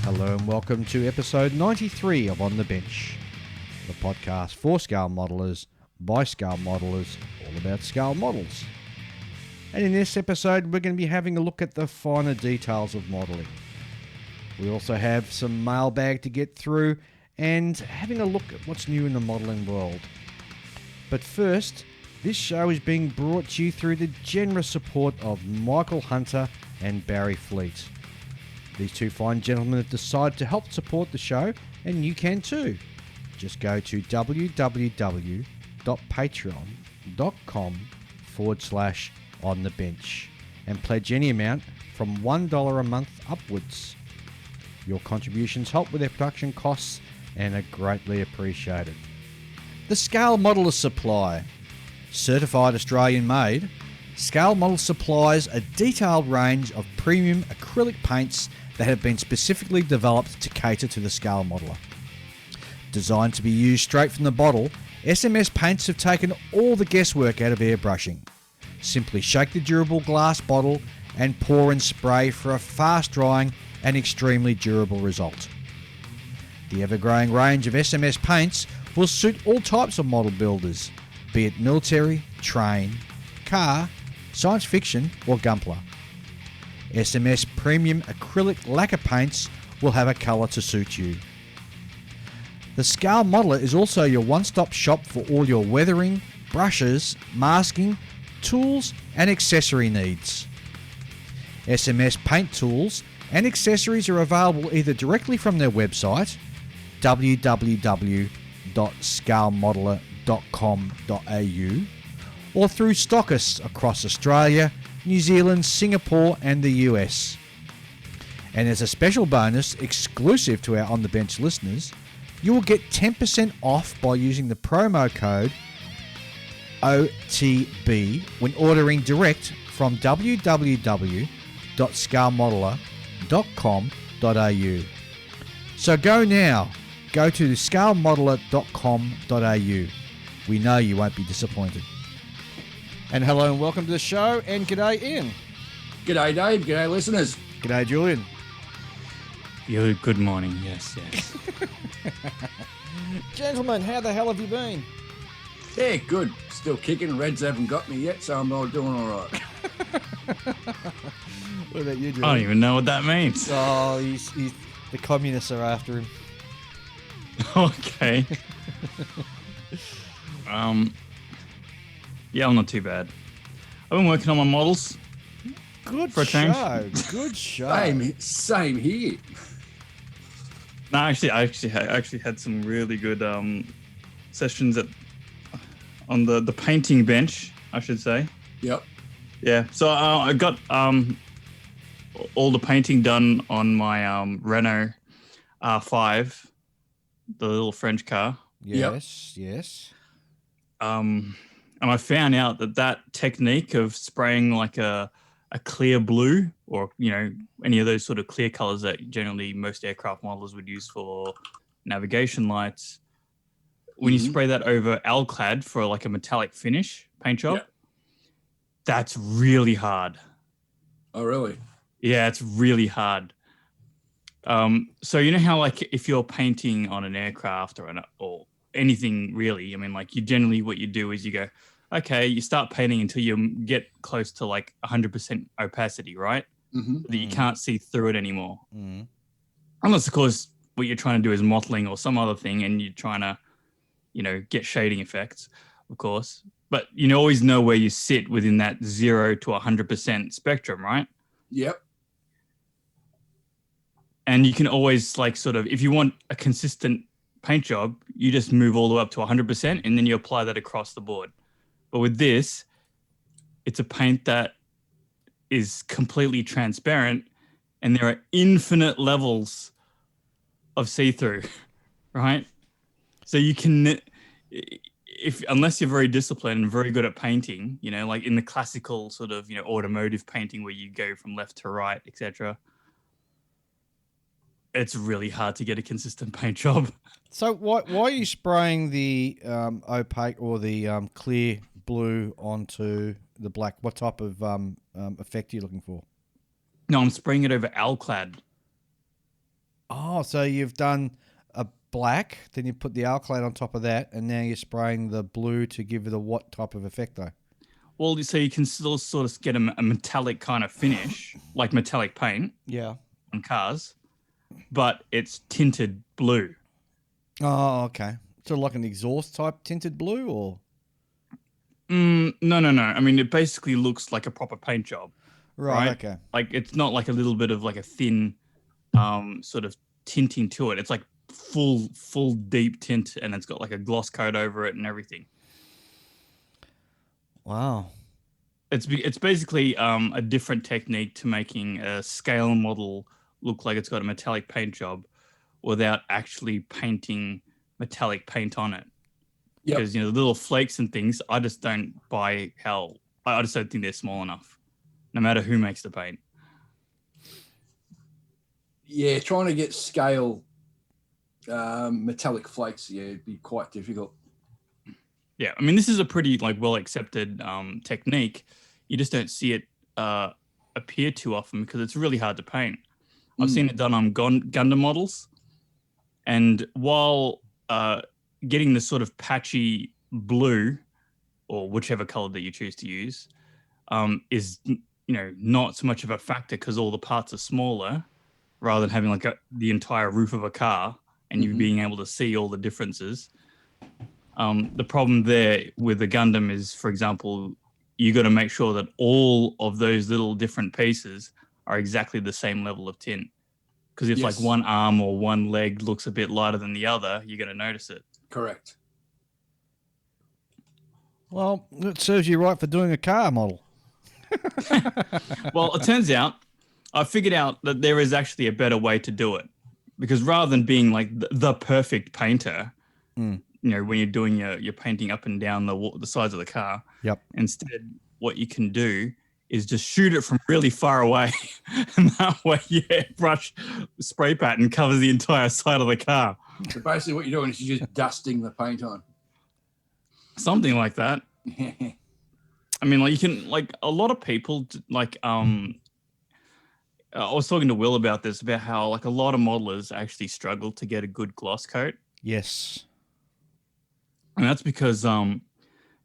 Hello and welcome to episode 93 of On the Bench, the podcast for scale modelers, by scale modelers, all about scale models. And in this episode, we're going to be having a look at the finer details of modelling. We also have some mailbag to get through and having a look at what's new in the modelling world. But first, this show is being brought to you through the generous support of Michael Hunter and Barry Fleet. These two fine gentlemen have decided to help support the show, and you can too. Just go to www.patreon.com/onthebench and pledge any amount from $1 a month upwards. Your contributions help with their production costs and are greatly appreciated. The Scale Modeler Supply. Certified Australian made, Scale Model supplies a detailed range of premium acrylic paints that have been specifically developed to cater to the scale modeler. Designed to be used straight from the bottle, SMS paints have taken all the guesswork out of airbrushing. Simply shake the durable glass bottle and pour and spray for a fast drying and extremely durable result. The ever-growing range of SMS paints will suit all types of model builders, be it military, train, car, science fiction or Gunpla. SMS premium acrylic lacquer paints will have a colour to suit you. The Scale Modeler is also your one-stop shop for all your weathering, brushes, masking, tools and accessory needs. SMS paint tools and accessories are available either directly from their website www.scalemodeler.com.au or through stockists across Australia, New Zealand, Singapore and the US. And as a special bonus exclusive to our On The Bench listeners, you will get 10% off by using the promo code OTB when ordering direct from www.scalemodeler.com.au. So go now. Go to scalemodeler.com.au. We know you won't be disappointed. And hello and welcome to the show, and g'day Ian. G'day Dave, g'day listeners. G'day Julian. Good morning, yes. Gentlemen, how the hell have you been? Yeah, good. Still kicking. Reds haven't got me yet, so I'm all doing all right. What about you, Julian? I don't even know what that means. Oh, he's the communists are after him. Okay. Yeah, I'm not too bad. I've been working on my models. Good For a change. show. Good show. Same here. No, I actually had some really good sessions on the painting bench, I should say. Yep. Yeah. So I got all the painting done on my Renault R5, the little French car. Yes. And I found out that technique of spraying like a clear blue or, any of those sort of clear colors that generally most aircraft modelers would use for navigation lights, when you spray that over alclad for like a metallic finish paint job, that's really hard. Oh, really? Yeah, it's really hard. So you know how like if you're painting on an aircraft or anything really, I mean, like what you do is you go, okay, you start painting until you get close to like 100% opacity, right? Mm-hmm. That you can't see through it anymore. Mm-hmm. Unless, of course, what you're trying to do is mottling or some other thing and you're trying to, get shading effects, of course. But you always know where you sit within that 0 to 100% spectrum, right? Yep. And you can always like sort of, if you want a consistent paint job, you just move all the way up to 100% and then you apply that across the board. But with this, it's a paint that is completely transparent and there are infinite levels of see-through, right? So you can, unless you're very disciplined and very good at painting, like in the classical sort of, automotive painting where you go from left to right, etc., it's really hard to get a consistent paint job. So why are you spraying the opaque or the clear blue onto the black? What type of effect are you looking for? No, I'm spraying it over alclad. Oh, so you've done a black, then you put the alkylate on top of that, and now you're spraying the blue to give it a what type of effect, though? Well, so you can still sort of get a metallic kind of finish, like metallic paint Yeah. on cars, but it's tinted blue. Oh, okay. So like an exhaust type tinted blue, or? No. I mean, it basically looks like a proper paint job, Right, right? okay. Like it's not like a little bit of like a thin sort of tinting to it. It's like full deep tint, and it's got like a gloss coat over it and everything. Wow. It's basically a different technique to making a scale model look like it's got a metallic paint job without actually painting metallic paint on it. Yep. Because the little flakes and things, I just don't buy I just don't think they're small enough, no matter who makes the paint. Yeah, trying to get scale metallic flakes, it'd be quite difficult. Yeah, I mean, this is a pretty like well accepted technique. You just don't see it appear too often because it's really hard to paint. I've seen it done on Gundam models, and while getting the sort of patchy blue or whichever color that you choose to use is not so much of a factor because all the parts are smaller, rather than having like the entire roof of a car and you being able to see all the differences. The problem there with the Gundam is, for example, you got to make sure that all of those little different pieces are exactly the same level of tint. Because if like one arm or one leg looks a bit lighter than the other, you're going to notice it. Correct. Well, it serves you right for doing a car model. Well, it turns out I figured out that there is actually a better way to do it. Because rather than being like the perfect painter, when you're doing your painting up and down the sides of the car, instead what you can do is just shoot it from really far away. And that way your airbrush spray pattern covers the entire side of the car. So basically what you're doing is you're just dusting the paint on. Something like that. I mean, like you can, like a lot of people, like, I was talking to Will about this, about how like a lot of modelers actually struggle to get a good gloss coat. Yes. And that's because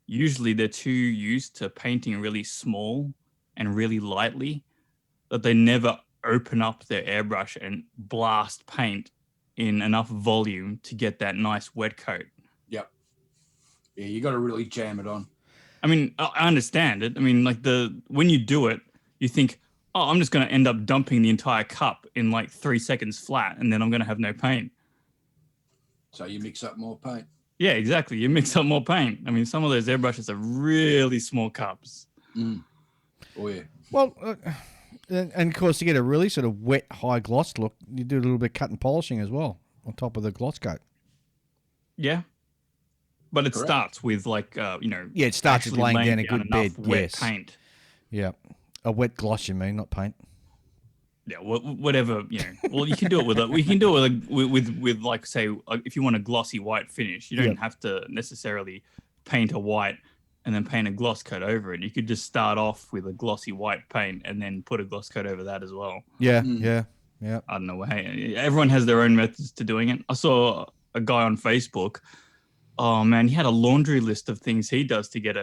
usually they're too used to painting really small and really lightly that they never open up their airbrush and blast paint in enough volume to get that nice wet coat. Yep. Yeah, you got to really jam it on. I mean, I understand it. I mean, like when you do it, you think, oh, I'm just going to end up dumping the entire cup in like 3 seconds flat, and then I'm going to have no paint. So you mix up more paint. Yeah, exactly. You mix up more paint. I mean, some of those airbrushes are really small cups. Oh, yeah. Well, and of course, to get a really sort of wet, high gloss look, you do a little bit of cut and polishing as well on top of the gloss coat. Yeah. But it starts with like, Yeah, it starts with laying down a good bed. Wet paint. Yeah. A wet gloss, you mean, not paint. Yeah, whatever, Well, you can do it with like, say, if you want a glossy white finish, you don't have to necessarily paint a white and then paint a gloss coat over it. You could just start off with a glossy white paint and then put a gloss coat over that as well. Yeah, yeah. I don't know. Hey, everyone has their own methods to doing it. I saw a guy on Facebook. Oh man, he had a laundry list of things he does to get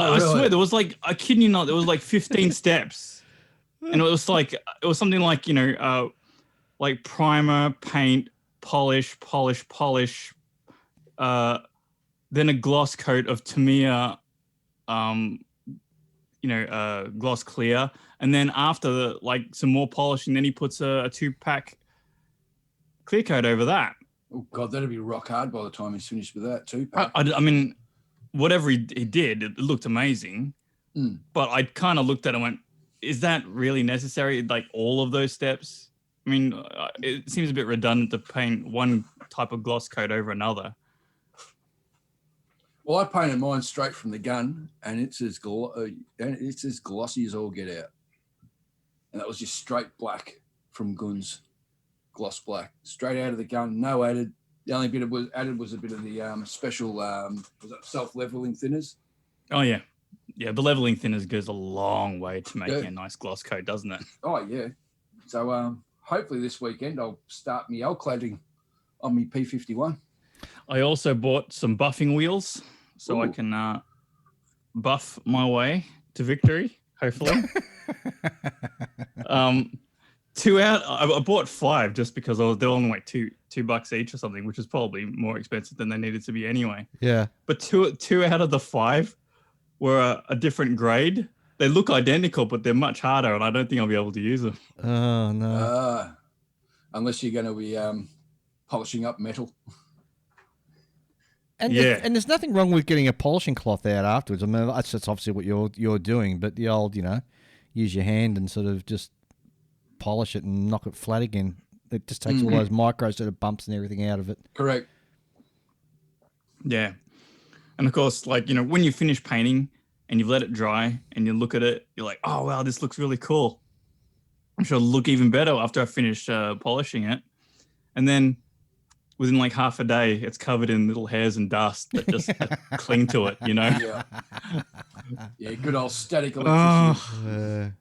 I swear there was like, I kid you not, there was like 15 steps, and it was something like like primer, paint, polish, then a gloss coat of Tamiya, gloss clear, and then after some more polishing, then he puts a 2-pack clear coat over that. Oh God, that'd be rock hard by the time he's finished with that 2-pack. I mean, whatever he did, it looked amazing. But I kind of looked at it and went, is that really necessary? Like all of those steps? I mean, it seems a bit redundant to paint one type of gloss coat over another. Well, I painted mine straight from the gun, and it's as glossy as all get out. And that was just straight black from Guns, gloss black, straight out of the gun, no added. The only bit was added was a bit of the special self-leveling thinners. Oh yeah, yeah. The leveling thinners goes a long way to making a nice gloss coat, doesn't it? Oh yeah, So hopefully this weekend I'll start me cladding on my P51. I also bought some buffing wheels so I Ooh. can buff my way to victory, hopefully. I bought 5 just because they're only like $2 each or something, which is probably more expensive than they needed to be anyway. Yeah. But two out of the 5 were a different grade. They look identical, but they're much harder, and I don't think I'll be able to use them. Oh, no. Unless you're going to be polishing up metal. And and there's nothing wrong with getting a polishing cloth out afterwards. I mean, that's obviously what you're doing, but the old, use your hand and sort of just polish it and knock it flat again. It just takes all those micro sort of bumps and everything out of it. Correct. Yeah. And of course, when you finish painting and you've let it dry and you look at it, you're like, oh, wow, this looks really cool. I'm sure it'll look even better after I finish polishing it. And then within like half a day, it's covered in little hairs and dust that just cling to it, Yeah. Yeah, good old static electricity.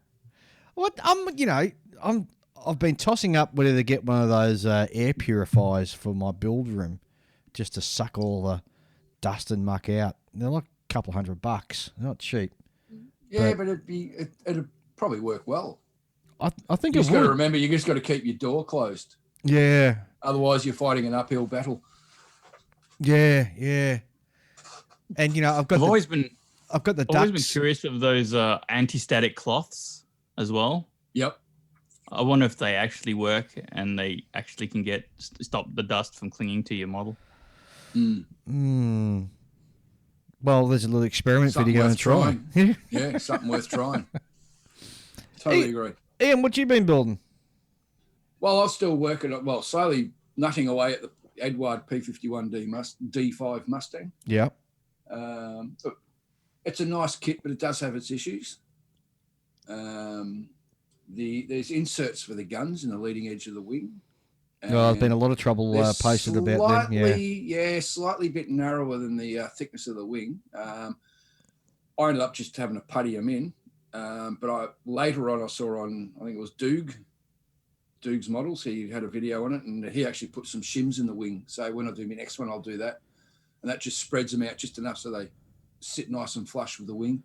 I've been tossing up whether to get one of those air purifiers for my build room just to suck all the dust and muck out. They're like a couple $100. They're not cheap. Yeah, but it'd probably work well. I think you it just got to would. remember, you just got to keep your door closed. Yeah. Otherwise, you're fighting an uphill battle. Yeah. And I've got always been ducks. Always been curious of those anti-static cloths as well. Yep. I wonder if they actually work and they actually can stop the dust from clinging to your model. Well, there's a little experiment for you to go and try. Yeah, something worth trying. Totally agree. Ian, what you been building? Well, I was still working on, slowly nutting away at the Edward P51 D5 Mustang. Yeah. It's a nice kit, but it does have its issues. There's inserts for the guns in the leading edge of the wing. There's been a lot of trouble posted about them. Yeah, slightly bit narrower than the thickness of the wing. I ended up just having to putty them in. But later on, I saw on, I think it was Doog's models. He had a video on it, and he actually put some shims in the wing. So when I do my next one, I'll do that. And that just spreads them out just enough so they sit nice and flush with the wing.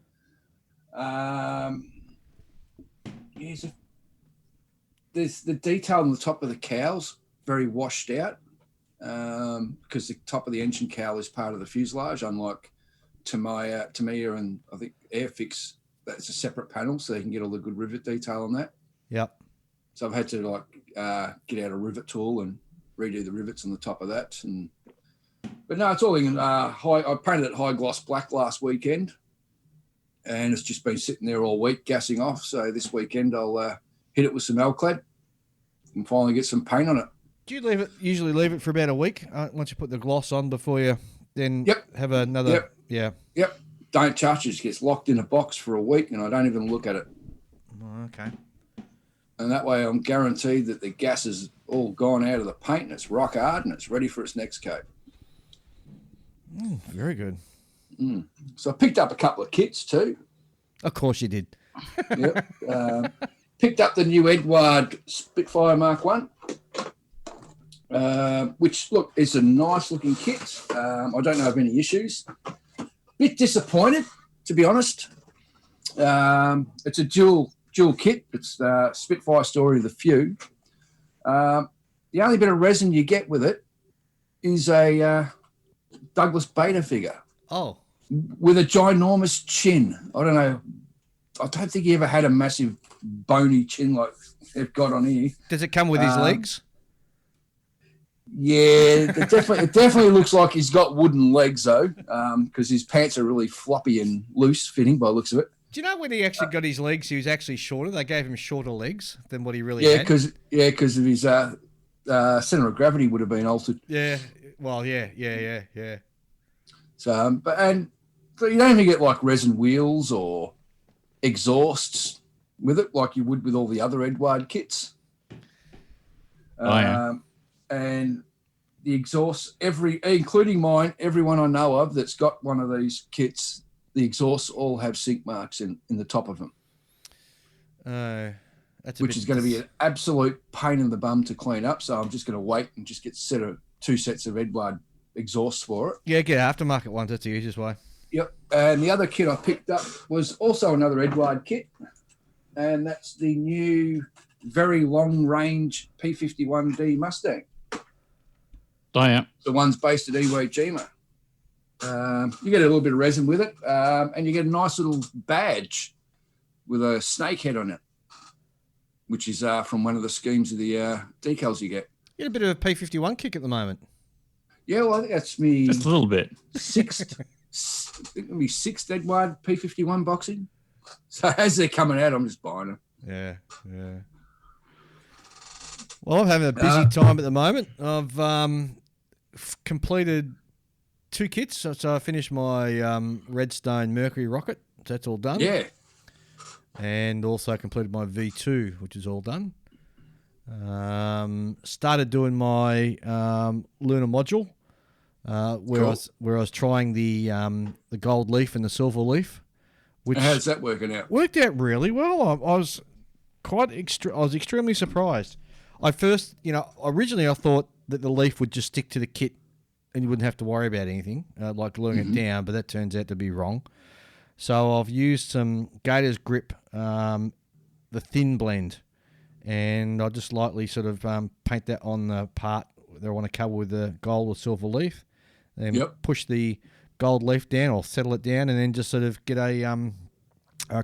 There's the detail on the top of the cowls, very washed out, because the top of the engine cowl is part of the fuselage, unlike Tamiya and I think Airfix, that's a separate panel, so they can get all the good rivet detail on that. Yep. So I've had to get out a rivet tool and redo the rivets on the top of that. But no, it's all in high. I painted it high gloss black last weekend, and it's just been sitting there all week gassing off. So this weekend I'll hit it with some Alclad and finally get some paint on it. Do you usually leave it for about a week once you put the gloss on before you then have another? Yep. Don't touch it. It gets locked in a box for a week, and I don't even look at it. Oh, okay. And that way I'm guaranteed that the gas is all gone out of the paint and it's rock hard and it's ready for its next coat. Very good. So I picked up a couple of kits too. Of course you did. Yep. Picked up the new Edward Spitfire Mark 1, which, look, is a nice looking kit. I don't know of any issues. Bit disappointed, to be honest. It's a dual kit. It's Spitfire Story of the Few. The only bit of resin you get with it is a Douglas Beta figure. Oh. With a ginormous chin. I don't know. I don't think he ever had a massive bony chin like they've got on here. Does it come with his legs? Yeah, it definitely looks like he's got wooden legs though, because his pants are really floppy and loose fitting by the looks of it. Do you know when he actually got his legs, he was actually shorter? They gave him shorter legs than what he really had. Because of his center of gravity would have been altered. Yeah, well, yeah. So, so you don't even get like resin wheels or exhausts with it like you would with all the other Edward kits. And the exhausts, including mine, everyone I know of that's got one of these kits, the exhausts all have sink marks in the top of them. which is going to be an absolute pain in the bum to clean up. So I'm just going to wait and just get two sets of Edward exhausts for it. Yeah, get aftermarket ones. That's the easiest way. Yep. And the other kit I picked up was also another Edward kit, and that's the new very long-range P51D Mustang. Oh, yeah. The one's based at Iwo Jima. You get a little bit of resin with it, and you get a nice little badge with a snake head on it, which is from one of the schemes of the decals you get. You get a bit of a P51 kick at the moment. Yeah, well, I think that's me. Just a little bit. Sixth Edward P51 boxing. So as they're coming out, I'm just buying them. Yeah. Well, I'm having a busy time at the moment. I've completed 2 kits. So I finished my Redstone Mercury rocket. So that's all done. Yeah. And also completed my V2, which is all done. Started doing my lunar module, where I was trying the gold leaf and the silver leaf. Which how's that working out? Worked out really well. I was extremely surprised. Originally I thought that the leaf would just stick to the kit and you wouldn't have to worry about anything, like gluing it down, but that turns out to be wrong. So I've used some Gator's Grip, the thin blend, and I just lightly sort of paint that on the part that I want to cover with the gold or silver leaf, and push the gold leaf down or settle it down, and then just sort of get a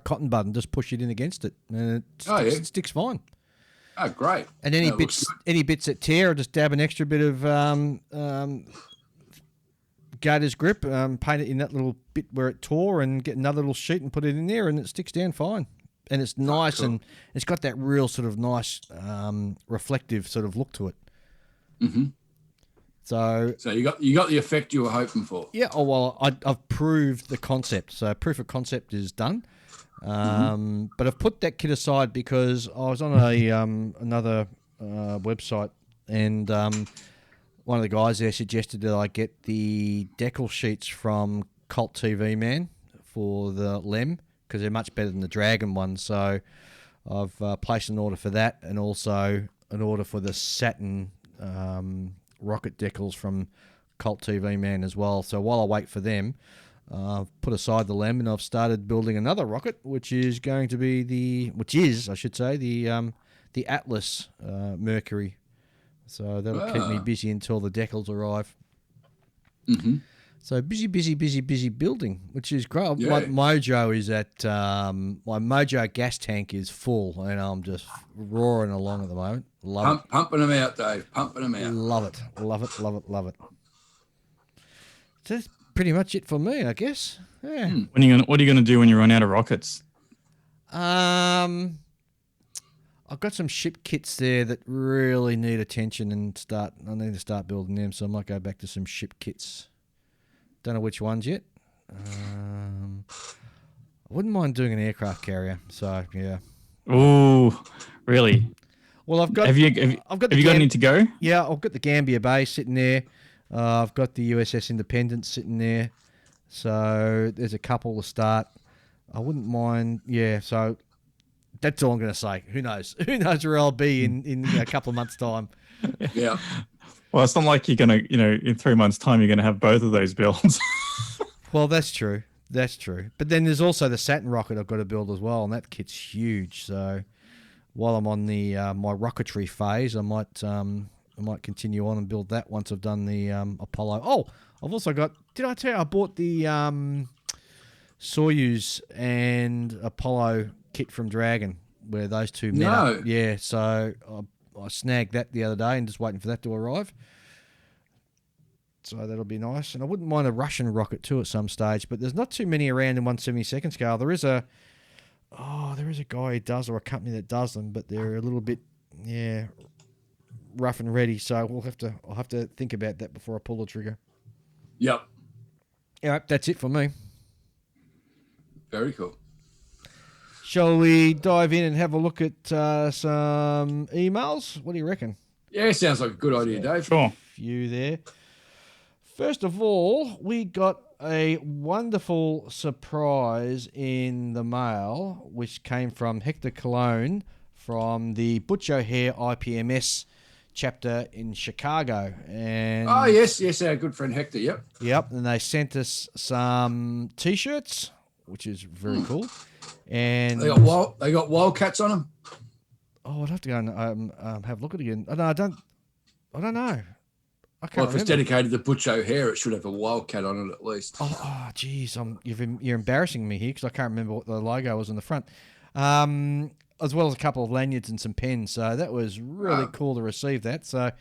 cotton bud and just push it in against it, and it sticks fine. Oh, great! And any bits that tear, I just dab an extra bit of Gator's Grip, paint it in that little bit where it tore, and get another little sheet and put it in there, and it sticks down fine. And it's nice, and it's got that real sort of nice reflective sort of look to it. Mm-hmm. So you got the effect you were hoping for. Yeah. Oh well, I've proved the concept. So proof of concept is done. But I've put that kit aside because I was on another website, and one of the guys there suggested that I get the decal sheets from Cult TV Man for the LEM because they're much better than the Dragon ones. So I've placed an order for that, and also an order for the Saturn rocket decals from Cult TV Man as well. So while I wait for them, I've put aside the LEM, and I've started building another rocket, which is the Atlas Mercury. So that'll keep me busy until the decals arrive. Mm-hmm. So busy building, which is great. Yeah. My Mojo is at my Mojo gas tank is full, and I'm just roaring along at the moment. Pumping them out, Dave. Pumping them out. Love it. So that's pretty much it for me, I guess. Yeah. What are you gonna do when you run out of rockets? I've got some ship kits there that really need attention, and I need to start building them. So I might go back to some ship kits. Don't know which ones yet. I wouldn't mind doing an aircraft carrier. So yeah. Oh, really? Well, I've got. Have you got any to go? Yeah, I've got the Gambier Bay sitting there. I've got the USS Independence sitting there. So there's a couple to start. I wouldn't mind. Yeah. So that's all I'm going to say. Who knows? Who knows where I'll be in a couple of months' time? Yeah. Well, it's not like you're going to, in 3 months' time, you're going to have both of those builds. Well, that's true. That's true. But then there's also the Saturn rocket I've got to build as well, and that kit's huge. So while I'm on the my rocketry phase, I might continue on and build that once I've done the Apollo. Oh, I've also got. Did I tell you I bought the Soyuz and Apollo kit from Dragon, where those two met up? Yeah. So I snagged that the other day and just waiting for that to arrive. So that'll be nice. And I wouldn't mind a Russian rocket too at some stage, but there's not too many around in 1/72 scale. There is a guy who does, or a company that does them, but they're a little bit, rough and ready. So I'll have to think about that before I pull the trigger. Yep. All right, that's it for me. Very cool. Shall we dive in and have a look at some emails? What do you reckon? Yeah, sounds like a good idea, Dave. Sure. Few there. First of all, we got a wonderful surprise in the mail, which came from Hector Cologne from the Butch O'Hare IPMS chapter in Chicago. And Oh, yes, our good friend Hector, yep. Yep, and they sent us some T-shirts, which is very cool. And They got Wildcats on them. Oh, I'd have to go and have a look at it again. I don't know. I can't Well, if it's dedicated to Butch O'Hare, it should have a Wildcat on it at least. Oh, geez, you're embarrassing me here because I can't remember what the logo was on the front. As well as a couple of lanyards and some pens. So that was really cool to receive that. So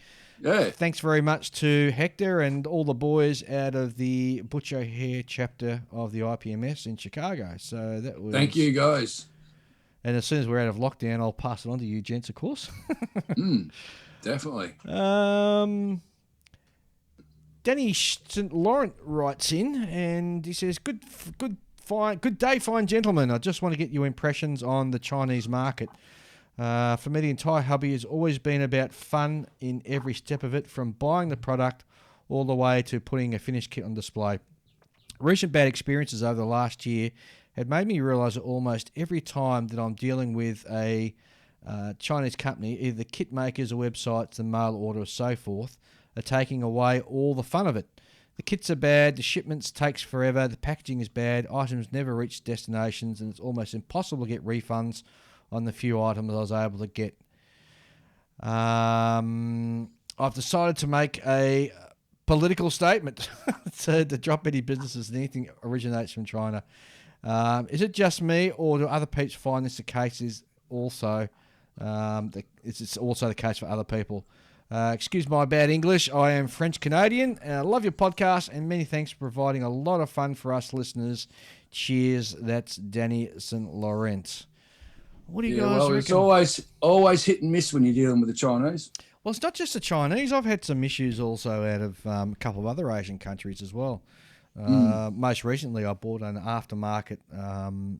yeah, thanks very much to Hector and all the boys out of the Butch O'Hare chapter of the IPMS in Chicago. So that was. Thank you, guys. And as soon as we're out of lockdown, I'll pass it on to you, gents, of course. Definitely. Danny St. Laurent writes in and he says, Good day, fine gentlemen. I just want to get your impressions on the Chinese market. For me, the entire hobby has always been about fun in every step of it, from buying the product all the way to putting a finished kit on display. Recent bad experiences over the last year had made me realise that almost every time that I'm dealing with a Chinese company, either the kit makers or websites, the mail order or so forth, are taking away all the fun of it. The kits are bad, the shipments takes forever, the packaging is bad, items never reach destinations, and it's almost impossible to get refunds on the few items I was able to get. I've decided to make a political statement to drop any businesses and anything originates from China. Is it just me, or do other peeps find this the case? Is also it's also the case for other people. Excuse my bad English. I am French Canadian, and I love your podcast. And many thanks for providing a lot of fun for us listeners. Cheers. That's Danny St. Laurent. What do you guys reckon? It's always hit and miss when you're dealing with the Chinese. Well, it's not just the Chinese. I've had some issues also out of a couple of other Asian countries as well. Most recently, I bought an aftermarket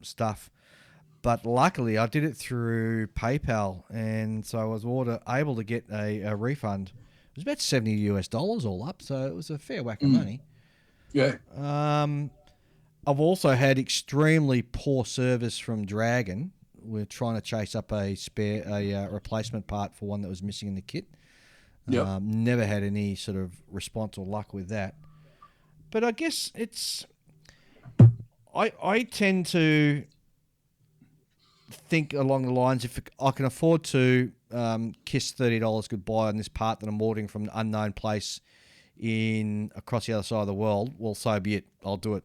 stuff, but luckily I did it through PayPal, and so I was able to get a refund. It was about $70 all up, so it was a fair whack of money. Yeah. I've also had extremely poor service from Dragon. We're trying to chase up a replacement part for one that was missing in the kit. Yep. Never had any sort of response or luck with that. But I guess I tend to think along the lines, if I can afford to kiss $30 goodbye on this part that I'm ordering from an unknown place across the other side of the world, well, so be it. I'll do it.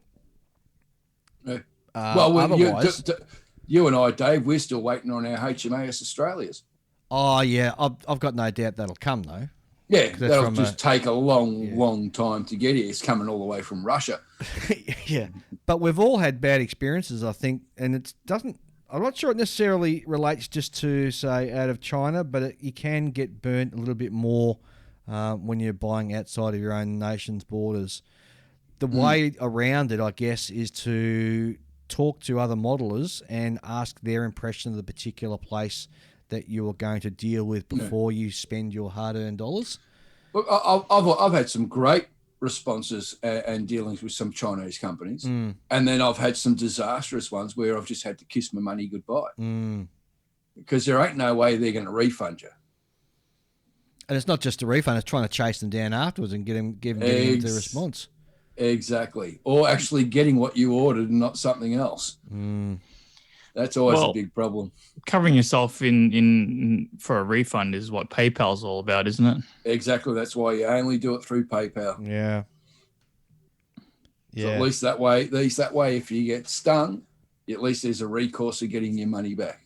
Yeah. Otherwise, you and I, Dave, we're still waiting on our HMAS Australias. Oh, yeah. I've got no doubt that'll come, though. Yeah, that'll just take a long time to get here. It's coming all the way from Russia. Yeah, but we've all had bad experiences, I think, and I'm not sure it necessarily relates just to, say, out of China, but you can get burnt a little bit more when you're buying outside of your own nation's borders. The way around it, I guess, is to talk to other modelers and ask their impression of the particular place that you are going to deal with before you spend your hard-earned dollars. Look, I've had some great responses and dealings with some Chinese companies, and then I've had some disastrous ones where I've just had to kiss my money goodbye because there ain't no way they're going to refund you. And it's not just a refund; it's trying to chase them down afterwards and give them the response. Exactly, or actually getting what you ordered and not something else. That's always a big problem. Covering yourself in for a refund is what PayPal's all about, isn't it? Exactly. That's why you only do it through PayPal. Yeah. So at least that way, if you get stung, at least there's a recourse of getting your money back.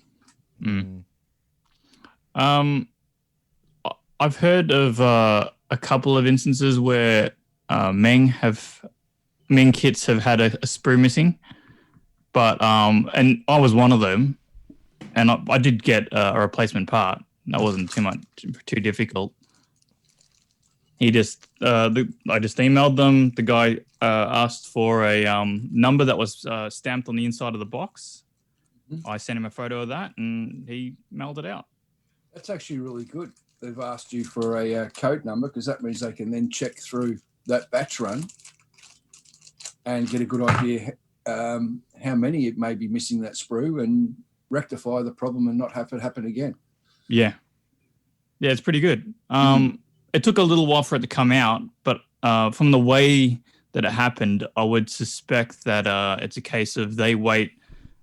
I've heard of a couple of instances where Meng kits have had a sprue missing. But and I was one of them, and I did get a replacement part. That wasn't too difficult. I just emailed them. The guy asked for a number that was stamped on the inside of the box. I sent him a photo of that, and he mailed it out. That's actually really good. They've asked you for a code number because that means they can then check through that batch run and get a good idea how many it may be missing that sprue and rectify the problem and not have it happen again. Yeah. Yeah, it's pretty good. It took a little while for it to come out, but from the way that it happened, I would suspect that it's a case of they wait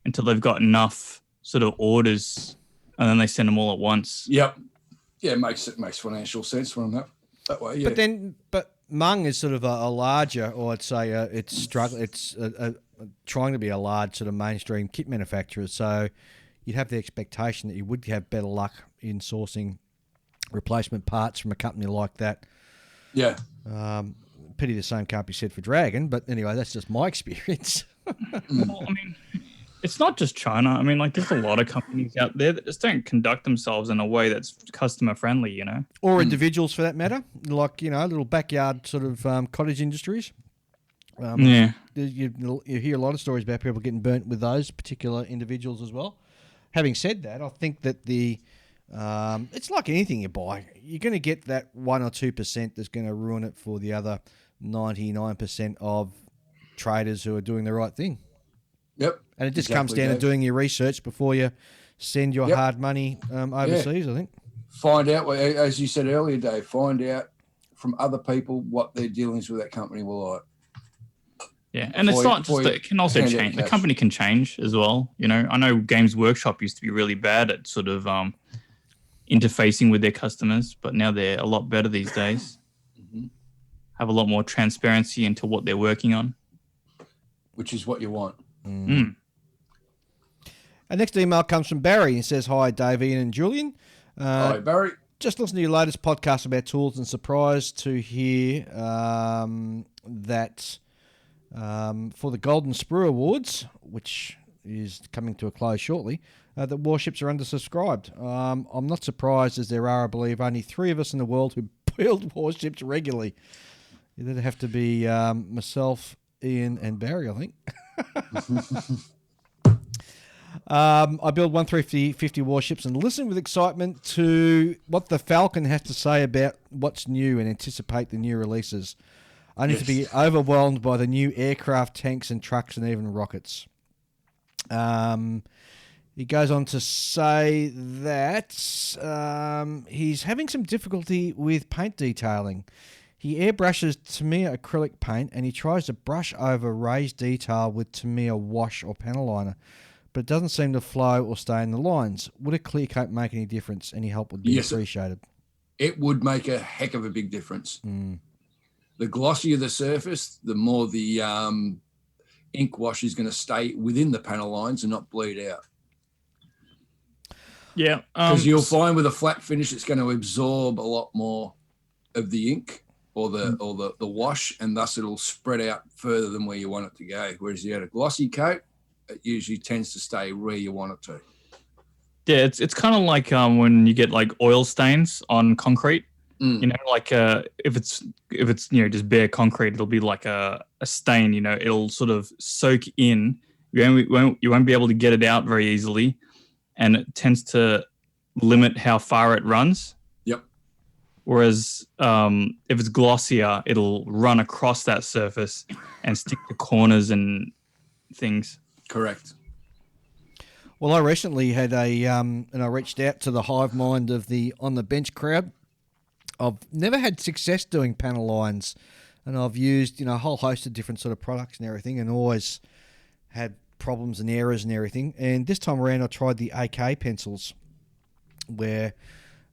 until they've got enough sort of orders and then they send them all at once. Yep. Yeah, it makes financial sense from that way. Yeah. But Mung is sort of a larger, or I'd say it's trying to be a large sort of mainstream kit manufacturer. So you'd have the expectation that you would have better luck in sourcing replacement parts from a company like that. Yeah. Pity the same can't be said for Dragon, but anyway, that's just my experience. Well, I mean, it's not just China. I mean, like, there's a lot of companies out there that just don't conduct themselves in a way that's customer friendly, you know? Or individuals for that matter, like, little backyard sort of cottage industries. Yeah. You hear a lot of stories about people getting burnt with those particular individuals as well. Having said that, I think that it's like anything you buy. You're going to get that 1 or 2% that's going to ruin it for the other 99% of traders who are doing the right thing. Yep. And it just comes down to doing your research before you send your hard money overseas, I think. Find out, as you said earlier, Dave, find out from other people what their dealings with that company were like. Yeah, and it's not just that, it can also change. The company can change as well. You know, I know Games Workshop used to be really bad at sort of interfacing with their customers, but now they're a lot better these days. Have a lot more transparency into what they're working on. Which is what you want. Our next email comes from Barry. He says, "Hi, Dave, Ian, and Julian. Hi, Barry. Just listened to your latest podcast about tools and surprised to hear that for the Golden Sprue Awards, which is coming to a close shortly, that warships are undersubscribed. I'm not surprised, as there are, I believe, only 3 of us in the world who build warships regularly. It'd have to be myself, Ian, and Barry, I think. I build 1 350 warships and listen with excitement to what the Falcon has to say about what's new and anticipate the new releases. I need to be overwhelmed by the new aircraft, tanks, and trucks, and even rockets." He goes on to say that he's having some difficulty with paint detailing. He airbrushes Tamiya acrylic paint and he tries to brush over raised detail with Tamiya wash or panel liner, but it doesn't seem to flow or stay in the lines. Would a clear coat make any difference? Any help would be appreciated. It would make a heck of a big difference. The glossier the surface, the more the ink wash is going to stay within the panel lines and not bleed out. Yeah. Because you'll find with a flat finish, it's going to absorb a lot more of the ink or the wash, and thus it'll spread out further than where you want it to go. Whereas you had a glossy coat, it usually tends to stay where you want it to. Yeah, it's kind of like when you get like oil stains on concrete. You know, like if it's just bare concrete, it'll be like a stain. You know, it'll sort of soak in. You won't be able to get it out very easily, and it tends to limit how far it runs. Yep. Whereas if it's glossier, it'll run across that surface and stick to corners and things. Correct. Well, I recently had and I reached out to the hive mind of the On the Bench crowd. I've never had success doing panel lines, and I've used a whole host of different sort of products and everything, and always had problems and errors and everything. And this time around, I tried the AK pencils, where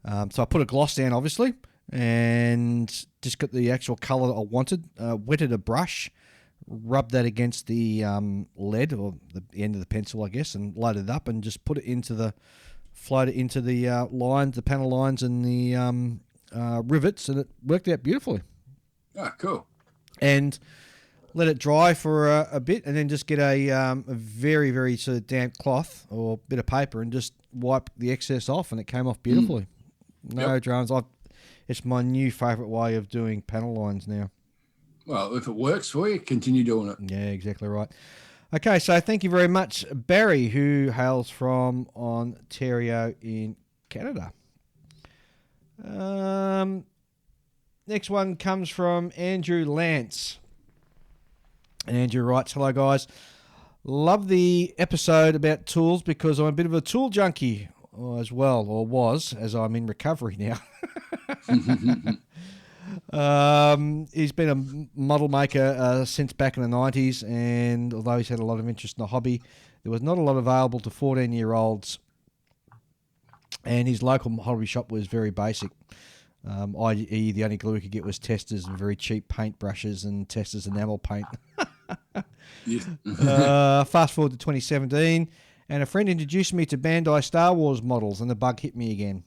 so I put a gloss down, obviously, and just got the actual colour that I wanted. Wetted a brush, rubbed that against the lead or the end of the pencil, I guess, and loaded it up, and just put it float it into the lines, the panel lines, and the rivets, and it worked out beautifully. Ah, cool. And let it dry for a bit, and then just get a very, very sort of damp cloth or bit of paper and just wipe the excess off, and it came off beautifully. No dramas. It's my new favourite way of doing panel lines now. Well, if it works for you, continue doing it. Yeah, exactly right. Okay, so thank you very much, Barry, who hails from Ontario in Canada. Next one comes from Andrew Lance. And Andrew writes, "Hello, guys. Love the episode about tools because I'm a bit of a tool junkie. as well, or was, as I'm in recovery now. He's been a model maker since back in the 90s, and although he's had a lot of interest in the hobby, there was not a lot available to 14-year-olds, and his local hobby shop was very basic. I.e., the only glue he could get was testers and very cheap paint brushes and testers enamel paint. Fast forward to 2017, and a friend introduced me to Bandai Star Wars models, and the bug hit me again.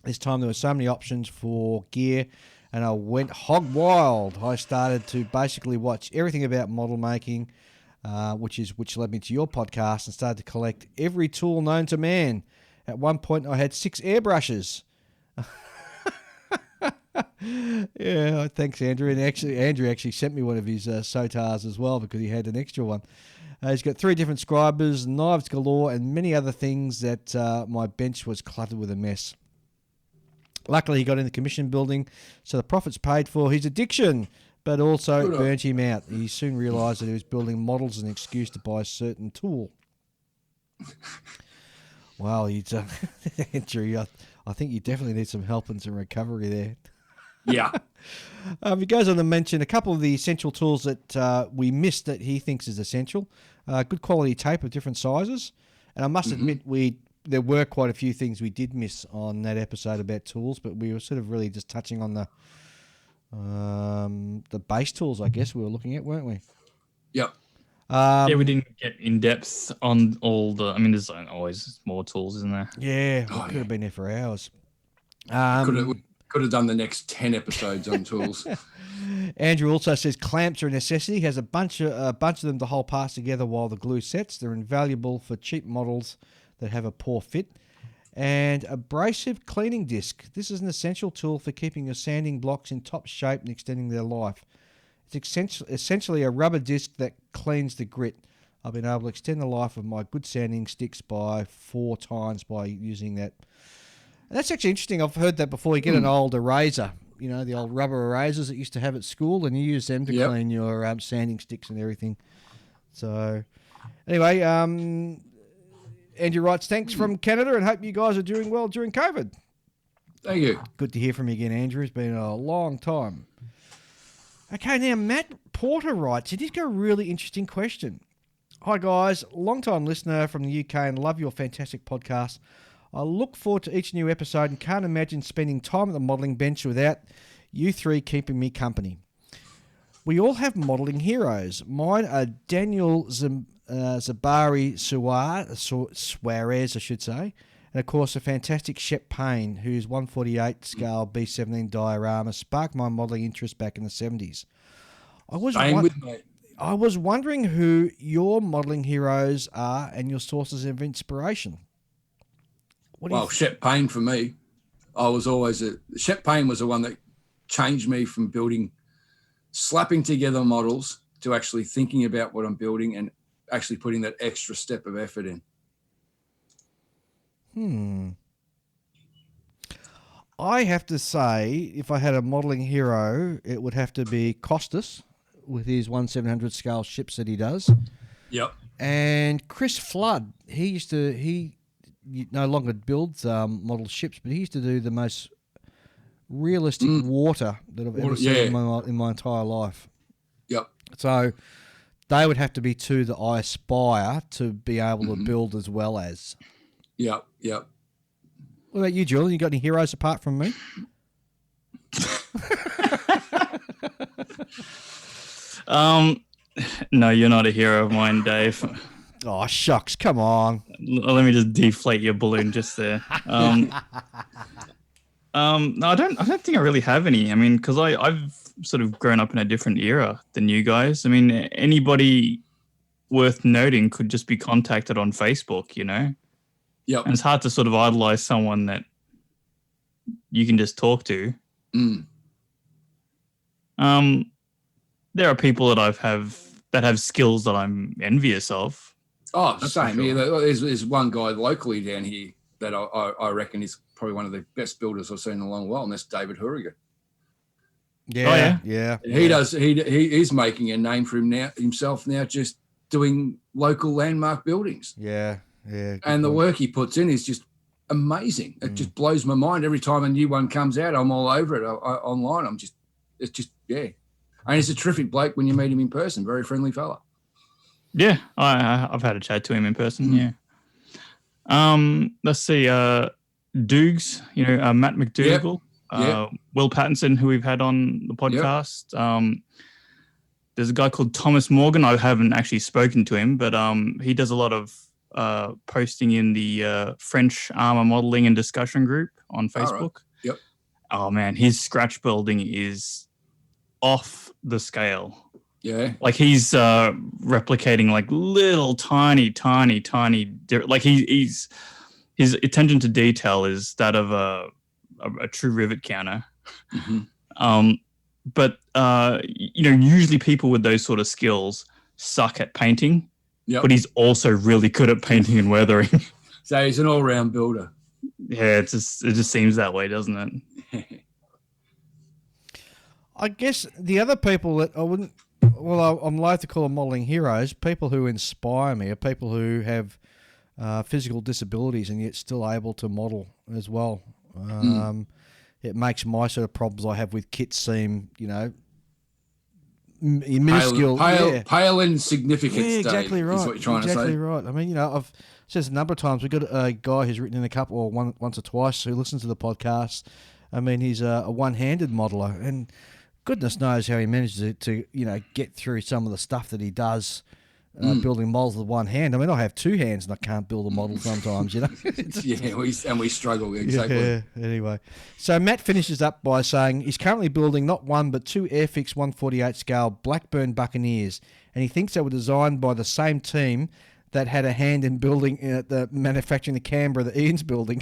This time there were so many options for gear, and I went hog wild. I started to basically watch everything about model making, which led me to your podcast, and started to collect every tool known to man. At one point, I had 6 airbrushes. Yeah, thanks, Andrew. And Andrew actually sent me one of his Sotars as well because he had an extra one. He's got 3 different scribers, knives galore, and many other things that my bench was cluttered with a mess. Luckily, he got in the commission building, so the profits paid for his addiction, but also it burnt him out. He soon realised that he was building models as an excuse to buy a certain tool. Wow, Andrew, I think you definitely need some help and some recovery there. Yeah. He goes on to mention a couple of the essential tools that we missed that he thinks is essential. Good quality tape of different sizes. And I must admit, there were quite a few things we did miss on that episode about tools, but we were sort of really just touching on the base tools, I guess we were looking at, weren't we? Yep. Yeah, we didn't get in depth on all the. I mean, there's always more tools, isn't there? Yeah, we could have been there for hours. Could have done the next 10 episodes on tools. Andrew also says clamps are a necessity. He has a bunch of them to hold parts together while the glue sets. They're invaluable for cheap models that have a poor fit. And abrasive cleaning disc. This is an essential tool for keeping your sanding blocks in top shape and extending their life. It's essentially a rubber disc that cleans the grit. I've been able to extend the life of my good sanding sticks by 4 times by using that. And that's actually interesting. I've heard that before. You get an old eraser, the old rubber erasers that you used to have at school, and you use them to clean your sanding sticks and everything. So, anyway, Andrew writes, thanks from Canada, and hope you guys are doing well during COVID. Thank you. Good to hear from you again, Andrew. It's been a long time. Okay, now Matt Porter writes, it is a really interesting question. Hi guys, long-time listener from the UK and love your fantastic podcast. I look forward to each new episode and can't imagine spending time at the modelling bench without you 3 keeping me company. We all have modelling heroes. Mine are Daniel Zabari Suarez, I should say, and of course a fantastic Shep Payne, whose 148 scale B17 diorama sparked my modelling interest back in the 70s. I was wondering who your modelling heroes are and your sources of inspiration. Shep Payne for me. Shep Payne was the one that changed me from slapping together models to actually thinking about what I'm building and actually putting that extra step of effort in. I have to say, if I had a modelling hero, it would have to be Costas with his 1/700 scale ships that he does. Yep. And Chris Flood, he no longer builds model ships, but he used to do the most realistic water that I've ever seen in my entire life. Yep. So they would have to be 2 that I aspire to be able to build as well as. Yep. What about you, Julian? You got any heroes apart from me? No, you're not a hero of mine, Dave. Oh, shucks. Come on. Let me just deflate your balloon just there. No, I don't think I really have any. I mean, because I've sort of grown up in a different era than you guys. I mean, anybody worth noting could just be contacted on Facebook, Yep. And it's hard to sort of idolize someone that you can just talk to. There are people that have skills that I'm envious of. Oh, same here. There's one guy locally down here that I reckon is probably one of the best builders I've seen in a long while, and that's David Huriger. Yeah. He's making a name for himself now, just doing local landmark buildings. Yeah. And the work he puts in is just amazing. It just blows my mind every time a new one comes out. I'm all over it online. It's just and he's a terrific bloke when you meet him in person. Very friendly fella. Yeah, I've had a chat to him in person. Yeah. Let's see. Doogs, Matt McDougall, Will Pattinson, who we've had on the podcast. There's a guy called Thomas Morgan. I haven't actually spoken to him, but he does a lot of posting in the French armor modeling and discussion group on Facebook. Right. Yep. Oh man, his scratch building is off the scale. Yeah. Like he's replicating like little tiny, like he's his attention to detail is that of a true rivet counter. Mm-hmm. But usually people with those sort of skills suck at painting. Yep. But he's also really good at painting and weathering. So he's an all-round builder. Yeah, it just seems that way, doesn't it? I guess the other people that I'm loath to call them modelling heroes, people who inspire me are people who have physical disabilities and yet still able to model as well. It makes my sort of problems I have with kits seem, minuscule. Pale insignificance. Yeah, exactly right. Is what you're trying to say. Exactly right. I mean, I've said this a number of times. We've got a guy who's written in a couple, or once or twice, who listens to the podcast. I mean, he's a one-handed modeler, and goodness knows how he manages to get through some of the stuff that he does. Building models with one hand. I mean, I have two hands and I can't build a model sometimes, Yeah, we struggle, exactly. Yeah, anyway. So Matt finishes up by saying he's currently building not one but two Airfix 148 scale Blackburn Buccaneers, and he thinks they were designed by the same team that had a hand in building the manufacturing the Canberra that Ian's building.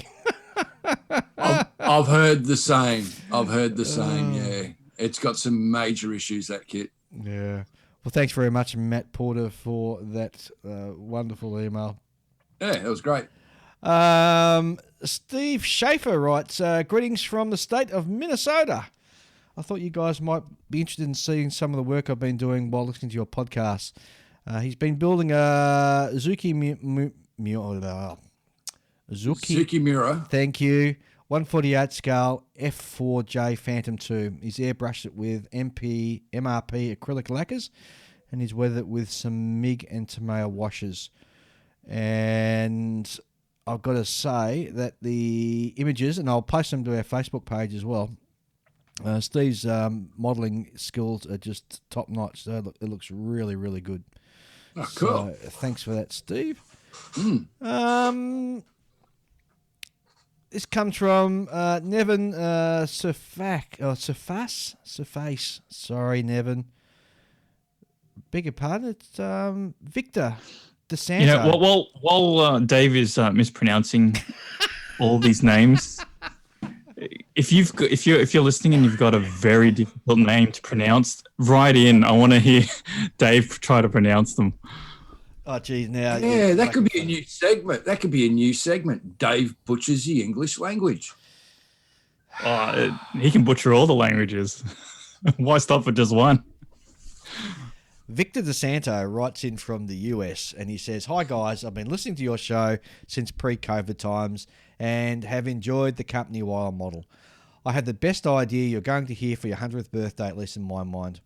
I've heard the same. Yeah. It's got some major issues, that kit. Yeah. Well, thanks very much, Matt Porter, for that wonderful email. Yeah, that was great. Steve Schaefer writes, greetings from the state of Minnesota. I thought you guys might be interested in seeing some of the work I've been doing while listening to your podcast. He's been building a Zuki Mura. Thank you. 148 scale F4J Phantom 2. He's airbrushed it with MRP acrylic lacquers, and he's weathered it with some MIG and Tamiya washes. And I've got to say that the images, and I'll post them to our Facebook page as well, Steve's modelling skills are just top notch. So it looks really, really good. Oh, cool. So thanks for that, Steve. This comes from Nevin Surface. Sorry, Nevin. Beg your pardon. It's Victor DeSanto. While Dave is mispronouncing all these names, if you're listening and you've got a very difficult name to pronounce, write in. I want to hear Dave try to pronounce them. Oh, geez, now. Yeah, that could be a new segment. Dave butchers the English language. He can butcher all the languages. Why stop at just one? Victor DeSanto writes in from the US and he says, "Hi guys, I've been listening to your show since pre-COVID times and have enjoyed the company while I model. I had the best idea you're going to hear for your 100th birthday, at least in my mind.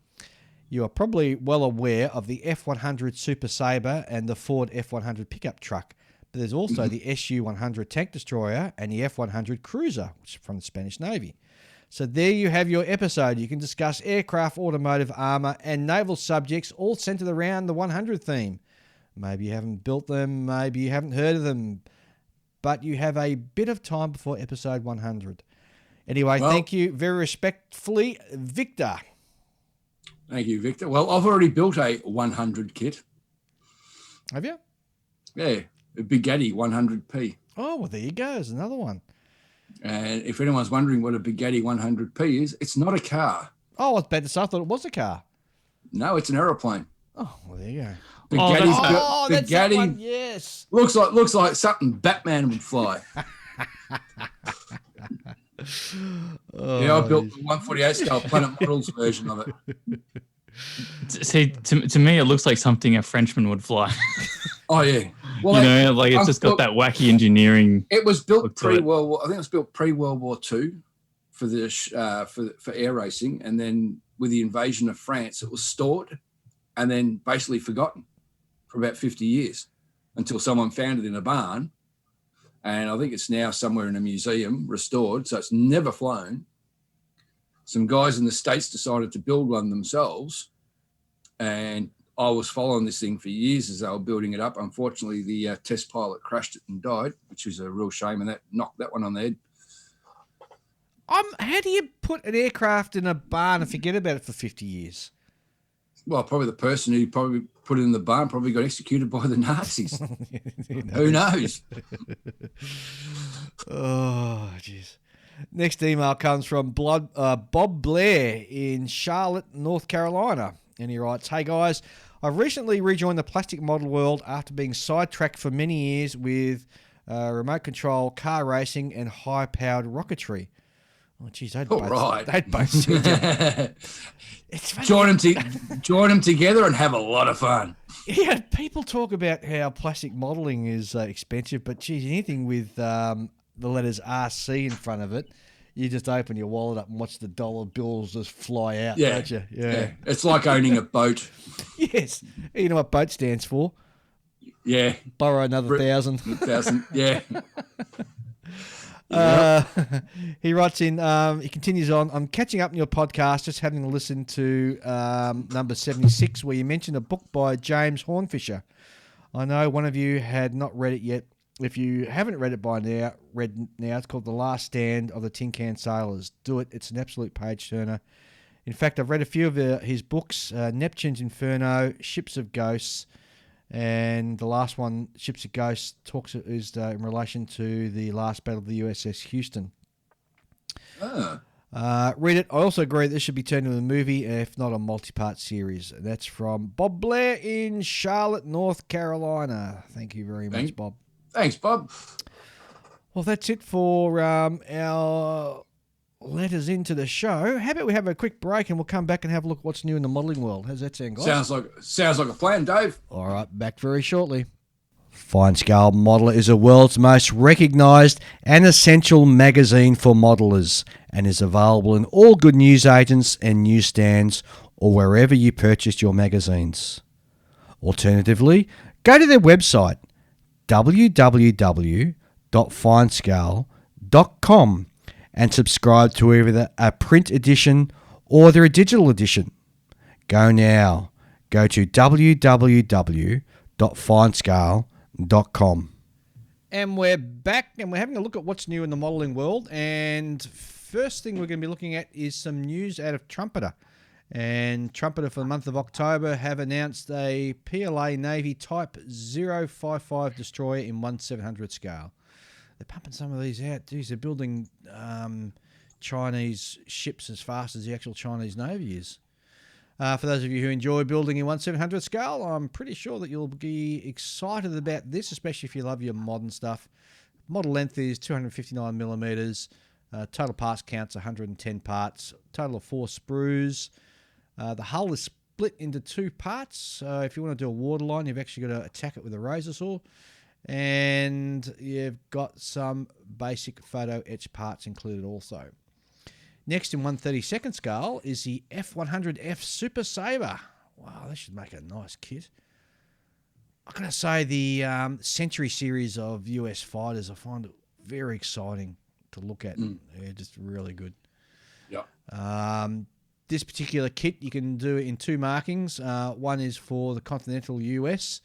You are probably well aware of the F-100 Super Sabre and the Ford F-100 pickup truck, but there's also the Su-100 tank destroyer and the F-100 cruiser, which is from the Spanish Navy. So there you have your episode. You can discuss aircraft, automotive, armour and naval subjects all centred around the 100 theme. Maybe you haven't built them, maybe you haven't heard of them, but you have a bit of time before episode 100. Anyway, thank you very respectfully, Victor." Thank you, Victor. Well, I've already built a 100 kit. Have you? Yeah, a Bugatti 100p. Oh, well, there you go. There's another one. And if anyone's wondering what a Bugatti 100p is, it's not a car. Oh, I was about to say, I thought it was a car. No, it's an aeroplane. Oh, well, there you go. Bugatti's that's that one. Yes. Looks like something Batman would fly. I built the 148 scale Planet Models version of it. See, to me, it looks like something a Frenchman would fly. Oh yeah. Well, it's just got that wacky engineering. It was built look to it. pre-World War. I think it was built pre-World War II for the for air racing, and then with the invasion of France, it was stored and then basically forgotten for about 50 years until someone found it in a barn. And I think it's now somewhere in a museum, restored. So it's never flown. Some guys in the States decided to build one themselves. And I was following this thing for years as they were building it up. Unfortunately, the test pilot crashed it and died, which was a real shame. And that knocked that one on the head. How do you put an aircraft in a barn and forget about it for 50 years? Well, probably the person who probably put it in the barn probably got executed by the Nazis. Who knows? Oh, jeez. Next email comes from Bob Blair in Charlotte, North Carolina. And he writes, "Hey guys, I've recently rejoined the plastic model world after being sidetracked for many years with remote control, car racing, and high-powered rocketry." Oh, geez, they'd both suit you. It's funny. Join them together and have a lot of fun. Yeah, people talk about how plastic modelling is expensive, but geez, anything with the letters RC in front of it, you just open your wallet up and watch the dollar bills just fly out, don't you? Yeah. It's like owning a boat. Yes. You know what boat stands for? Yeah. Borrow another 1,000. 1,000, yeah. He writes in, he continues on, "I'm catching up on your podcast, just having listened to number 76, where you mentioned a book by James Hornfisher. I know one of you had not read it yet. If you haven't read it by now, it's called The Last Stand of the Tin Can Sailors. Do it. It's an absolute page-turner. In fact, I've read a few of his books, Neptune's Inferno, Ships of Ghosts, and the last one, Ships of Ghosts, is in relation to the last battle of the USS Houston. Read it. I also agree this should be turned into a movie, if not a multi-part series." That's from Bob Blair in Charlotte, North Carolina. Thank you very much, Bob. Thanks, Bob. Well, that's it for our letters into the show. How about we have a quick break and we'll come back and have a look at what's new in the modelling world? How's that sound, guys? Sounds like a plan, Dave. All right, back very shortly. Fine Scale Modeller is the world's most recognised and essential magazine for modellers and is available in all good newsagents and newsstands or wherever you purchase your magazines. Alternatively, go to their website www.finescale.com and subscribe to either a print edition or their digital edition. Go now. Go to www.finescale.com. And we're back and we're having a look at what's new in the modelling world. And first thing we're going to be looking at is some news out of Trumpeter. And Trumpeter for the month of October have announced a PLA Navy Type 055 destroyer in 1/700 scale. They're pumping some of these out. Geez, they're building Chinese ships as fast as the actual Chinese Navy is. For those of you who enjoy building in 1/700 scale, I'm pretty sure that you'll be excited about this, especially if you love your modern stuff. Model length is 259 millimeters. Total parts count's 110 parts. Total of 4 sprues. The hull is split into 2 parts. So if you want to do a waterline, you've actually got to attack it with a razor saw. And you've got some basic photo etch parts included also. Next in 1/32 scale is the F100F Super Sabre. Wow, that should make a nice kit. I'm going to say the Century series of US fighters, I find it very exciting to look at. Yeah, just really good. Yeah. This particular kit, you can do it in 2 markings. One is for the continental US,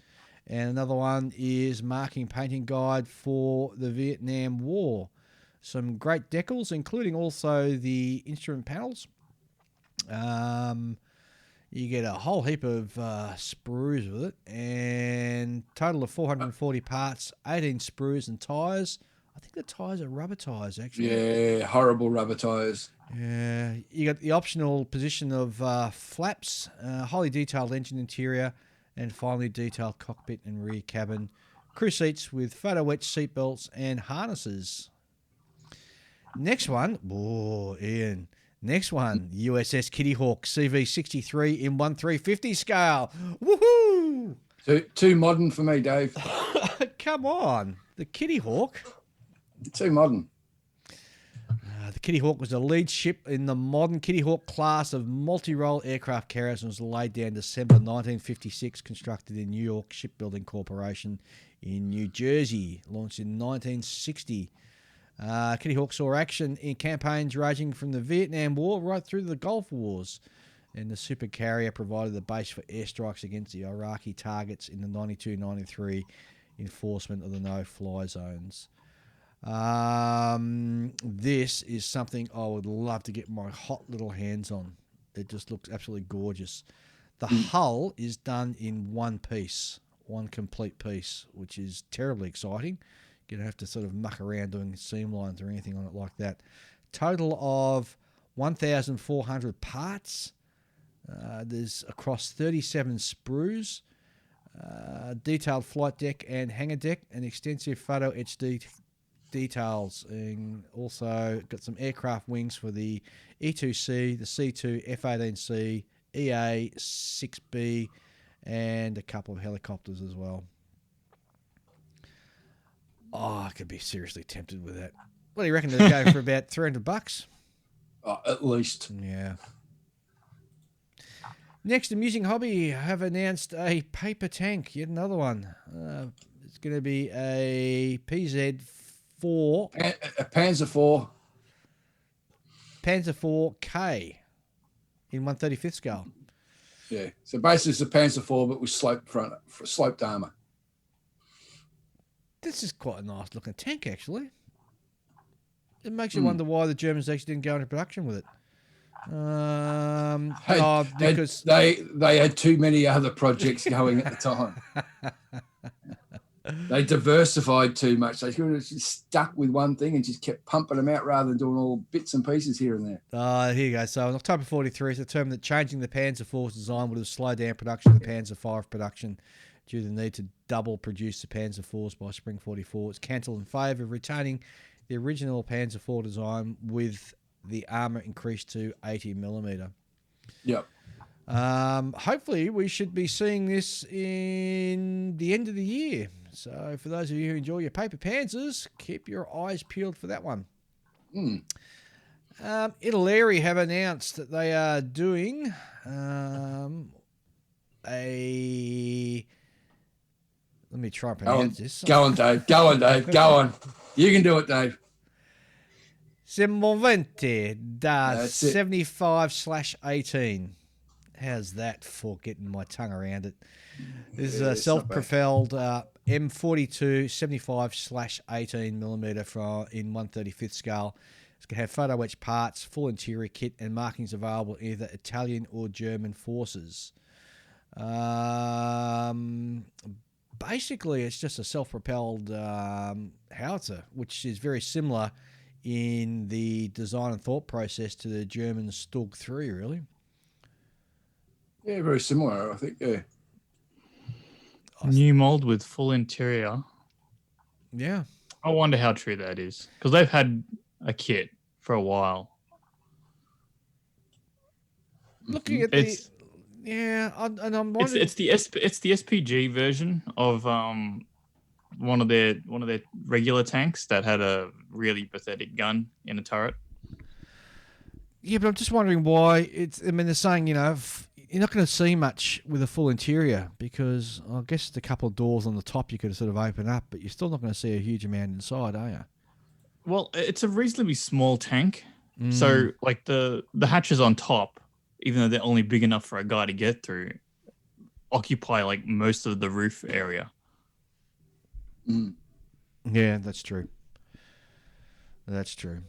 and another one is marking painting guide for the Vietnam War. Some great decals, including also the instrument panels. You get a whole heap of sprues with it, and total of 440 parts, 18 sprues and tyres. I think the tyres are rubber tyres, actually. Yeah, horrible rubber tyres. Yeah, you got the optional position of flaps, highly detailed engine interior, and finely detailed cockpit and rear cabin. Crew seats with photo etch seat belts and harnesses. Next one, Ian. Next one, USS Kitty Hawk CV-63 in 1/350 scale. Woohoo! Too modern for me, Dave. Come on. The Kitty Hawk. Too modern. The Kitty Hawk was the lead ship in the modern Kitty Hawk class of multi-role aircraft carriers and was laid down December 1956, constructed in New York Shipbuilding Corporation in New Jersey, launched in 1960. Kitty Hawk saw action in campaigns ranging from the Vietnam War right through to the Gulf Wars, and the supercarrier provided the base for airstrikes against the Iraqi targets in the 92-93 enforcement of the no-fly zones. This is something I would love to get my hot little hands on. It just looks absolutely gorgeous. The hull is done in one piece, one complete piece, which is terribly exciting. You don't have to sort of muck around doing seam lines or anything on it like that. Total of 1,400 parts. There's across 37 sprues, detailed flight deck and hangar deck, and extensive photo etched details, and also got some aircraft wings for the E2C, the C2, F-18C, EA-6B, and a couple of helicopters as well. Oh, I could be seriously tempted with that. What do you reckon? They're going for about $300? At least. Yeah. Next, Amusing Hobby have announced a paper tank, yet another one. It's going to be a PZ4. A Panzer 4. Panzer 4K in 1/35th scale. Yeah. So basically it's a Panzer 4, but with sloped armour. This is quite a nice looking tank, actually. It makes you wonder why the Germans actually didn't go into production with it. Because they had too many other projects going at the time. They diversified too much. They could have just stuck with one thing and just kept pumping them out rather than doing all bits and pieces here and there. Here you go. So in October 43, it's determined that changing the Panzer IV's design would have slowed down production of the Panzer V production due to the need to double produce the Panzer IVs by spring 44. It's cancelled in favour of retaining the original Panzer IV design with the armour increased to 80mm. Yep. Hopefully we should be seeing this in the end of the year. So for those of you who enjoy your paper Panzers, keep your eyes peeled for that one. Italeri have announced that they are doing let me try and pronounce this. Go on, Dave. Go on, Dave. Go on. You can do it, Dave. Semovente da 75/18. How's that for getting my tongue around it? This is a self-propelled M42 75/18mm in 1/35th scale. It's going to have photo etched parts, full interior kit, and markings available in either Italian or German forces. Basically, it's just a self-propelled howitzer, which is very similar in the design and thought process to the German Stug 3, really. Yeah, very similar, I think, yeah. New mold with full interior. Yeah. I wonder how true that is, because they've had a kit for a while. Looking at and I'm wondering. It's the SPG version of one of their regular tanks that had a really pathetic gun in a turret. Yeah, but I'm just wondering why they're saying, you're not going to see much with a full interior because I guess the couple of doors on the top you could sort of open up, but you're still not going to see a huge amount inside, are you? Well, it's a reasonably small tank. So like the hatches on top, even though they're only big enough for a guy to get through, occupy like most of the roof area. Yeah, that's true. That's true.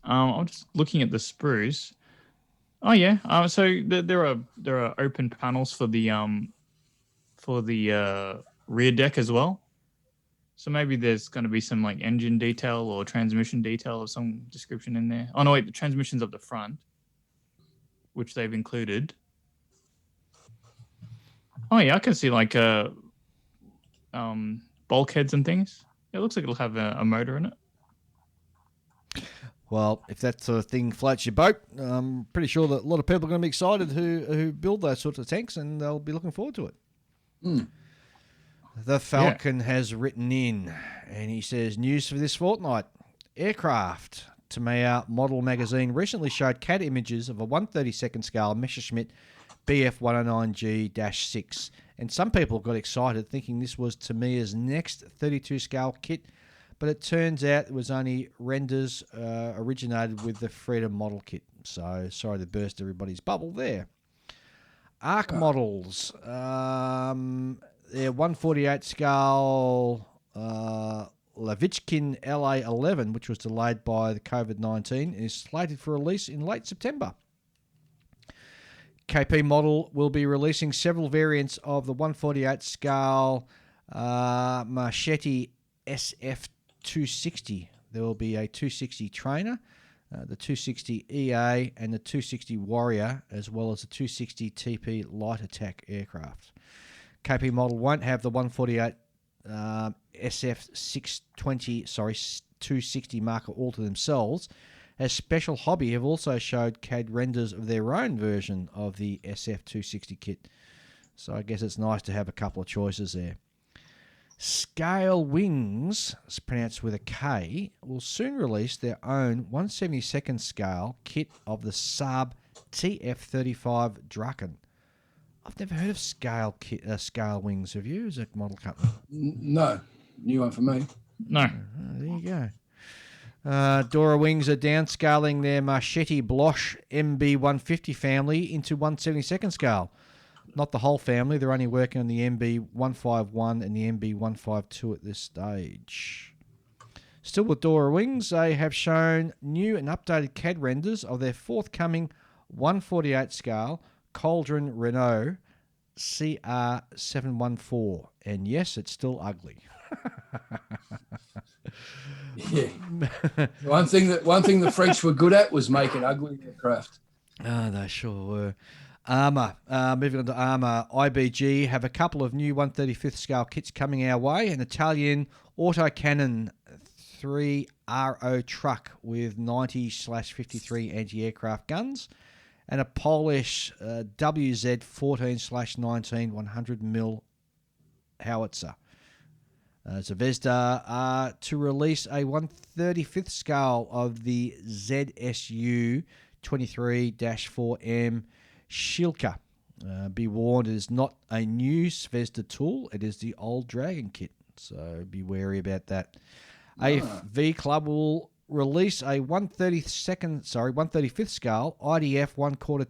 I'm just looking at the sprues. Oh yeah. So there are open panels for the rear deck as well. So maybe there's going to be some like engine detail or transmission detail of some description in there. Oh no, wait, the transmission's up the front, which they've included. Oh yeah, I can see like bulkheads and things. It looks like it'll have a motor in it. Well, if that sort of thing floats your boat, I'm pretty sure that a lot of people are going to be excited who build those sorts of tanks, and they'll be looking forward to it. The Falcon has written in, and he says, news for this fortnight. Aircraft. Tamiya Model Magazine recently showed CAD images of a 132nd scale Messerschmitt BF109G-6, and some people got excited thinking this was Tamiya's next 32 scale kit, but it turns out it was only renders originated with the Freedom model kit. So sorry to burst everybody's bubble there. Arc models. Their 148 scale Lavichkin LA11, which was delayed by the COVID-19, is slated for release in late September. KP Model will be releasing several variants of the 148 scale Machete SF260. There will be a 260 Trainer, the 260 EA, and the 260 Warrior, as well as the 260 TP Light Attack aircraft. KP Model won't have the 148 260 marker all to themselves, as Special Hobby have also showed CAD renders of their own version of the SF260 kit. So I guess it's nice to have a couple of choices there. Scale Wings, it's pronounced with a K, will soon release their own 172nd scale kit of the Saab TF35 Draken. I've never heard of Scale Wings. Have you, as a model company? No, new one for me. No. There you go. Dora Wings are downscaling their Machete Bloch MB150 family into 172nd scale. Not the whole family. They're only working on the MB151 and the MB152 at this stage. Still with Dora Wings, they have shown new and updated CAD renders of their forthcoming 148 scale Cauldron Renault CR714. And yes, it's still ugly. Yeah. One thing the French were good at was making ugly aircraft. Oh, they sure were. Armour. Moving on to Armour. IBG have a couple of new 135th scale kits coming our way. An Italian autocannon 3RO truck with 90/53 anti-aircraft guns, and a Polish WZ-14/19 100mm howitzer. Zvezda are to release a 135th scale of the ZSU 23-4M Shilka. Be warned, it is not a new Zvezda tool. It is the old Dragon kit, so be wary about that. AFV Club will release a 135th scale IDF 1/4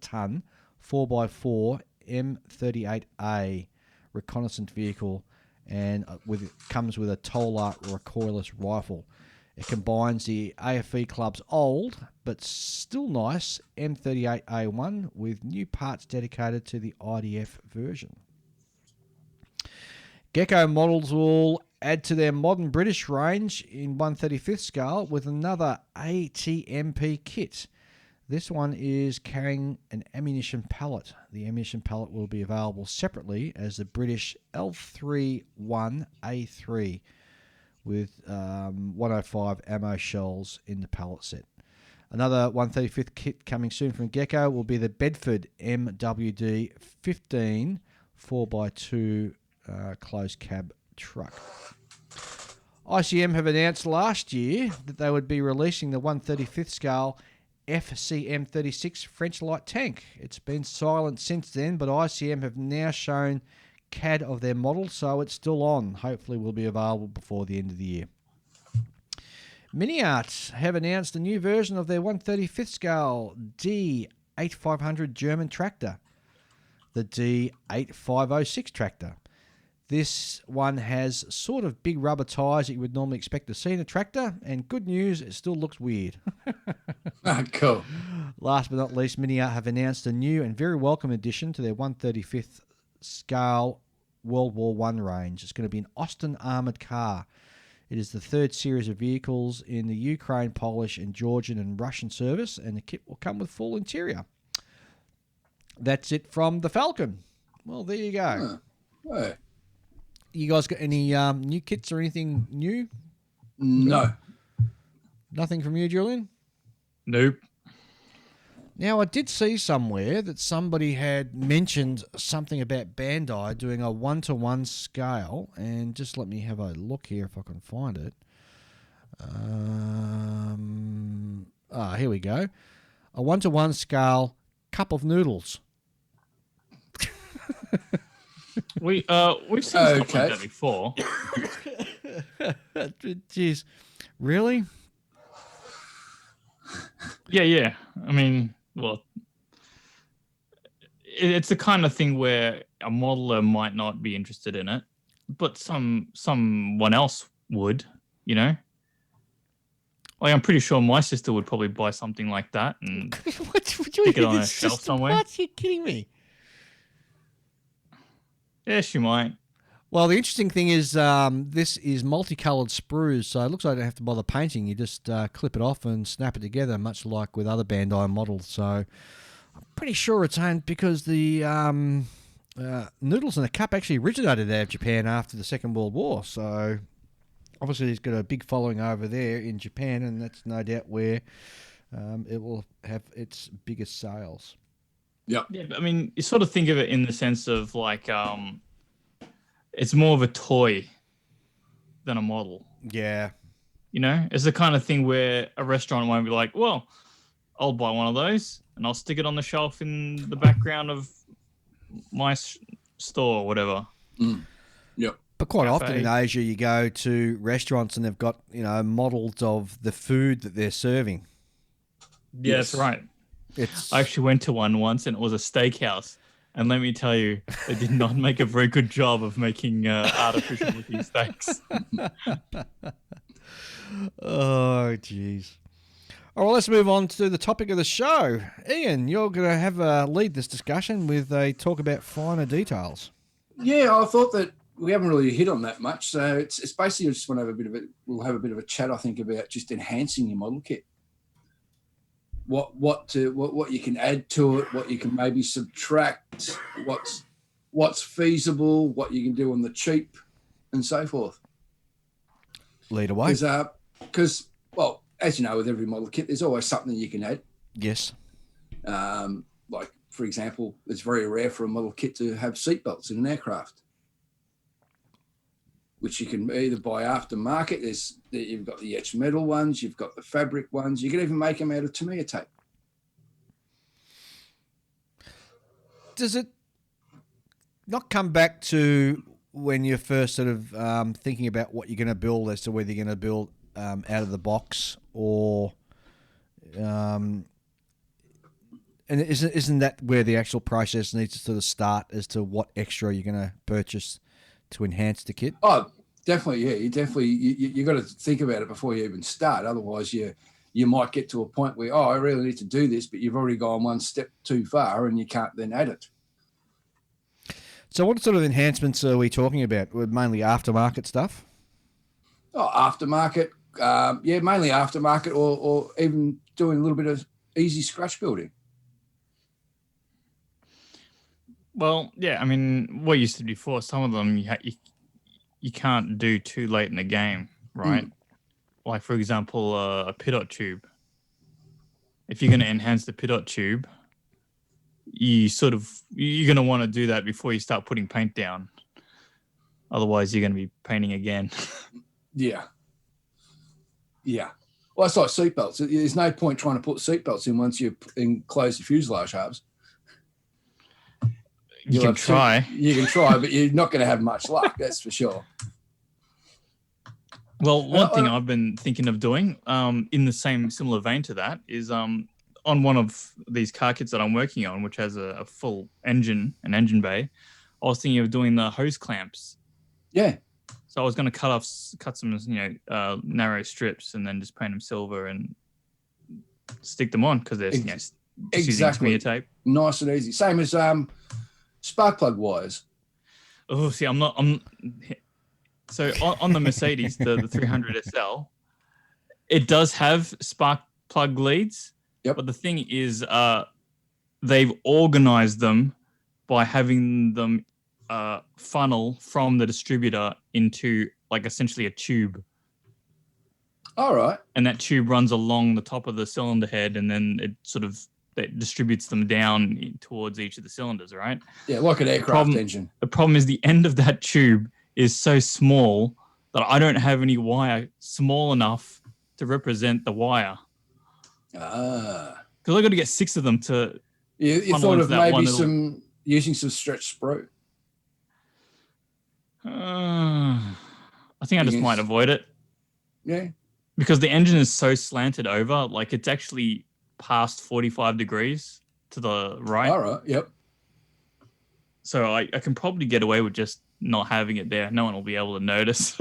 ton 4x4 M38A reconnaissance vehicle, and comes with a Tola recoilless rifle. It combines the AFV Club's old but still nice M38A1 with new parts dedicated to the IDF version. Gecko Models will add to their modern British range in 135th scale with another ATMP kit. This one is carrying an ammunition pallet. The ammunition pallet will be available separately as the British L31A3 with 105 ammo shells in the pallet set. Another 135th kit coming soon from Gecko will be the Bedford MWD 15 4x2 closed cab truck. ICM have announced last year that they would be releasing the 135th scale FCM36 French light tank. It's been silent since then, but ICM have now shown CAD of their model, so it's still on. Hopefully will be available before the end of the year. Miniart have announced a new version of their 135th scale D8500 German tractor, the D8506 tractor. This one has sort of big rubber tyres that you would normally expect to see in a tractor, and good news, it still looks weird. Cool. Last but not least, Miniart have announced a new and very welcome addition to their 135th scale World War I range. It's going to be an Austin armoured car. It is the third series of vehicles in the Ukraine, Polish, and Georgian and Russian service, and the kit will come with full interior. That's it from the Falcon. Well, there you go. Hey. You guys got any new kits or anything new? No. Nothing from you, Julian? Nope. Now, I did see somewhere that somebody had mentioned something about Bandai doing a 1-to-1 scale, and just let me have a look here if I can find it. Here we go. A 1-to-1 scale cup of noodles. We've seen stuff like that before. Jeez, really? Yeah. I mean, well, it's the kind of thing where a modeler might not be interested in it, but someone else would, you know. Like, I'm pretty sure my sister would probably buy something like that and stick it on a shelf somewhere. What? Are you kidding me? Yeah, she might. Well, the interesting thing is this is multicolored sprues, so it looks like you don't have to bother painting. You just clip it off and snap it together, much like with other Bandai models. So I'm pretty sure it's owned because the noodles in a cup actually originated out of Japan after the Second World War. So obviously it's got a big following over there in Japan, and that's no doubt where it will have its biggest sales. Yeah. Yeah, but I mean, you sort of think of it in the sense of like it's more of a toy than a model. Yeah. You know, it's the kind of thing where a restaurant won't be like, well, I'll buy one of those and I'll stick it on the shelf in the background of my store or whatever. Yep. But quite Cafe. often in Asia, you go to restaurants and they've got, models of the food that they're serving. Yeah, Yes. that's right. It's I actually went to one once and it was a steakhouse. And let me tell you, they did not make a very good job of making artificial looking steaks. Oh, jeez. All right, let's move on to the topic of the show. Ian, you're going to have lead this discussion with a talk about finer details. Yeah, I thought that we haven't really hit on that much. So it's basically just want to have we'll have a bit of a chat, I think, about just enhancing your model kit. What you can add to it, what you can maybe subtract, what's feasible, what you can do on the cheap, and so forth. Lead away. Because, well, as you know, with every model kit, there's always something you can add. Yes. Like, for example, it's very rare for a model kit to have seatbelts in an aircraft, which you can either buy aftermarket. You've got the etched metal ones, you've got the fabric ones. You can even make them out of Tamiya tape. Does it not come back to when you're first sort of thinking about what you're going to build as to whether you're going to build out of the box or and isn't that where the actual process needs to sort of start as to what extra you're going to purchase to enhance the kit? Oh, definitely, yeah. You got to think about it before you even start. Otherwise, you might get to a point where, I really need to do this, but you've already gone one step too far and you can't then add it. So what sort of enhancements are we talking about? Mainly aftermarket stuff? Oh, aftermarket, mainly aftermarket, or even doing a little bit of easy scratch building. Well, yeah, I mean, what used to be before, some of them you can't do too late in the game, right? Like, for example, a pidot tube. If you're going to enhance the pidot tube, you're going to want to do that before you start putting paint down. Otherwise, you're going to be painting again. Yeah. Well, it's like seatbelts. There's no point trying to put seatbelts in once you enclose the fuselage halves. You can try, but you're not going to have much luck, that's for sure. Well, one thing I've been thinking of doing, in the similar vein to that, is on one of these car kits that I'm working on, which has a full engine, an engine bay, I was thinking of doing the hose clamps. Yeah. So I was going to cut some, narrow strips and then just paint them silver and stick them on because they're exactly using tape. Nice and easy. Same as spark plug wires. Oh, see, So on the Mercedes, the 300 SL, it does have spark plug leads. Yep. But the thing is, they've organized them by having them funnel from the distributor into like essentially a tube. All right. And that tube runs along the top of the cylinder head, and then it sort of that distributes them down towards each of the cylinders, right? Yeah, like an aircraft engine. The problem is the end of that tube is so small that I don't have any wire small enough to represent the wire. Ah. Because I got to get 6 of them to. You thought of maybe using some stretch sprue. I think I just might avoid it. Yeah. Because the engine is so slanted over, like it's actually past 45 degrees to the right. All right. Yep. So I can probably get away with just not having it there. No one will be able to notice.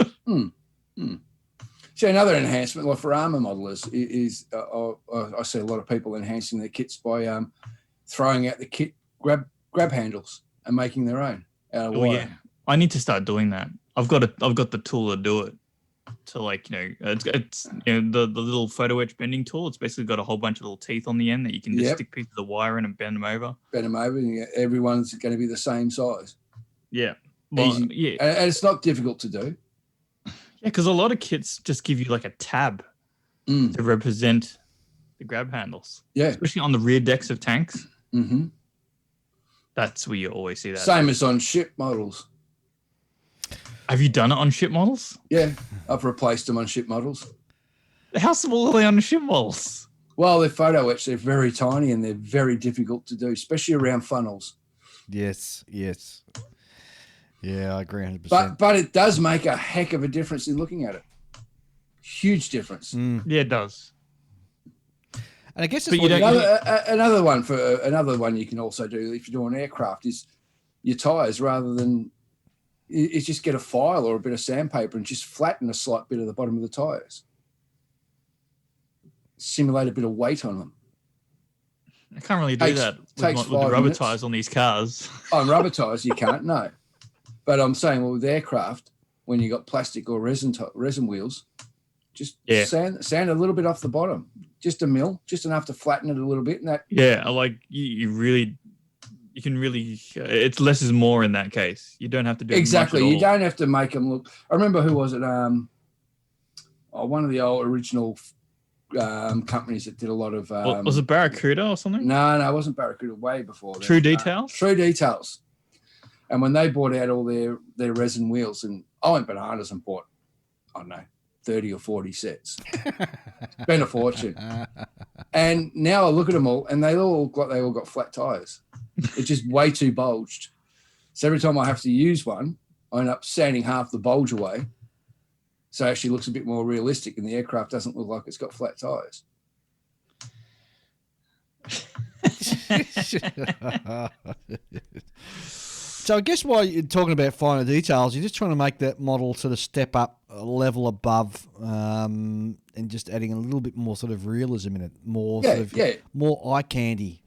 So another enhancement, like for armor modelers, is I see a lot of people enhancing their kits by throwing out the kit grab handles and making their own out of wire. Yeah, I need to start doing that. I've got the tool to do it. To like, it's the little photo etch bending tool. It's basically got a whole bunch of little teeth on the end that you can just stick pieces of wire in and bend them over. And everyone's going to be the same size. Yeah. Well, yeah. And it's not difficult to do. Yeah, because a lot of kits just give you like a tab to represent the grab handles. Yeah. Especially on the rear decks of tanks. Mm-hmm. That's where you always see that. Same as on ship models. Have you done it on ship models? Yeah, I've replaced them on ship models. How small are they on ship models? Well, they're photo etched. They're very tiny and they're very difficult to do, especially around funnels. Yes. Yeah, I agree 100%. But it does make a heck of a difference in looking at it. Huge difference. Yeah, it does. And I guess another one you can also do if you're doing aircraft is your tires rather than is just get a file or a bit of sandpaper and just flatten a slight bit of the bottom of the tires. Simulate a bit of weight on them. I can't really do that with the rubber tires on these cars. On rubber tires, you can't, no. But I'm saying, with aircraft, when you got plastic or resin wheels, just sand a little bit off the bottom, just a mil, just enough to flatten it a little bit. And that. Yeah, you can really, it's less is more in that case. You don't have to do exactly. Much at all. You don't have to make them look. I remember who was it? One of the old original companies that did a lot of. Was it Barracuda or something? No, it wasn't Barracuda. Way before that. True Details. True Details. And when they bought out all their resin wheels, and I went bananas and bought, I don't know, 30 or 40 sets. Spent a fortune. And now I look at them all, and they all got flat tires. It's just way too bulged. So every time I have to use one, I end up sanding half the bulge away. So it actually looks a bit more realistic, and the aircraft doesn't look like it's got flat tires. So I guess while you're talking about finer details, you're just trying to make that model sort of step up a level above, and just adding a little bit more sort of realism in it, more eye candy.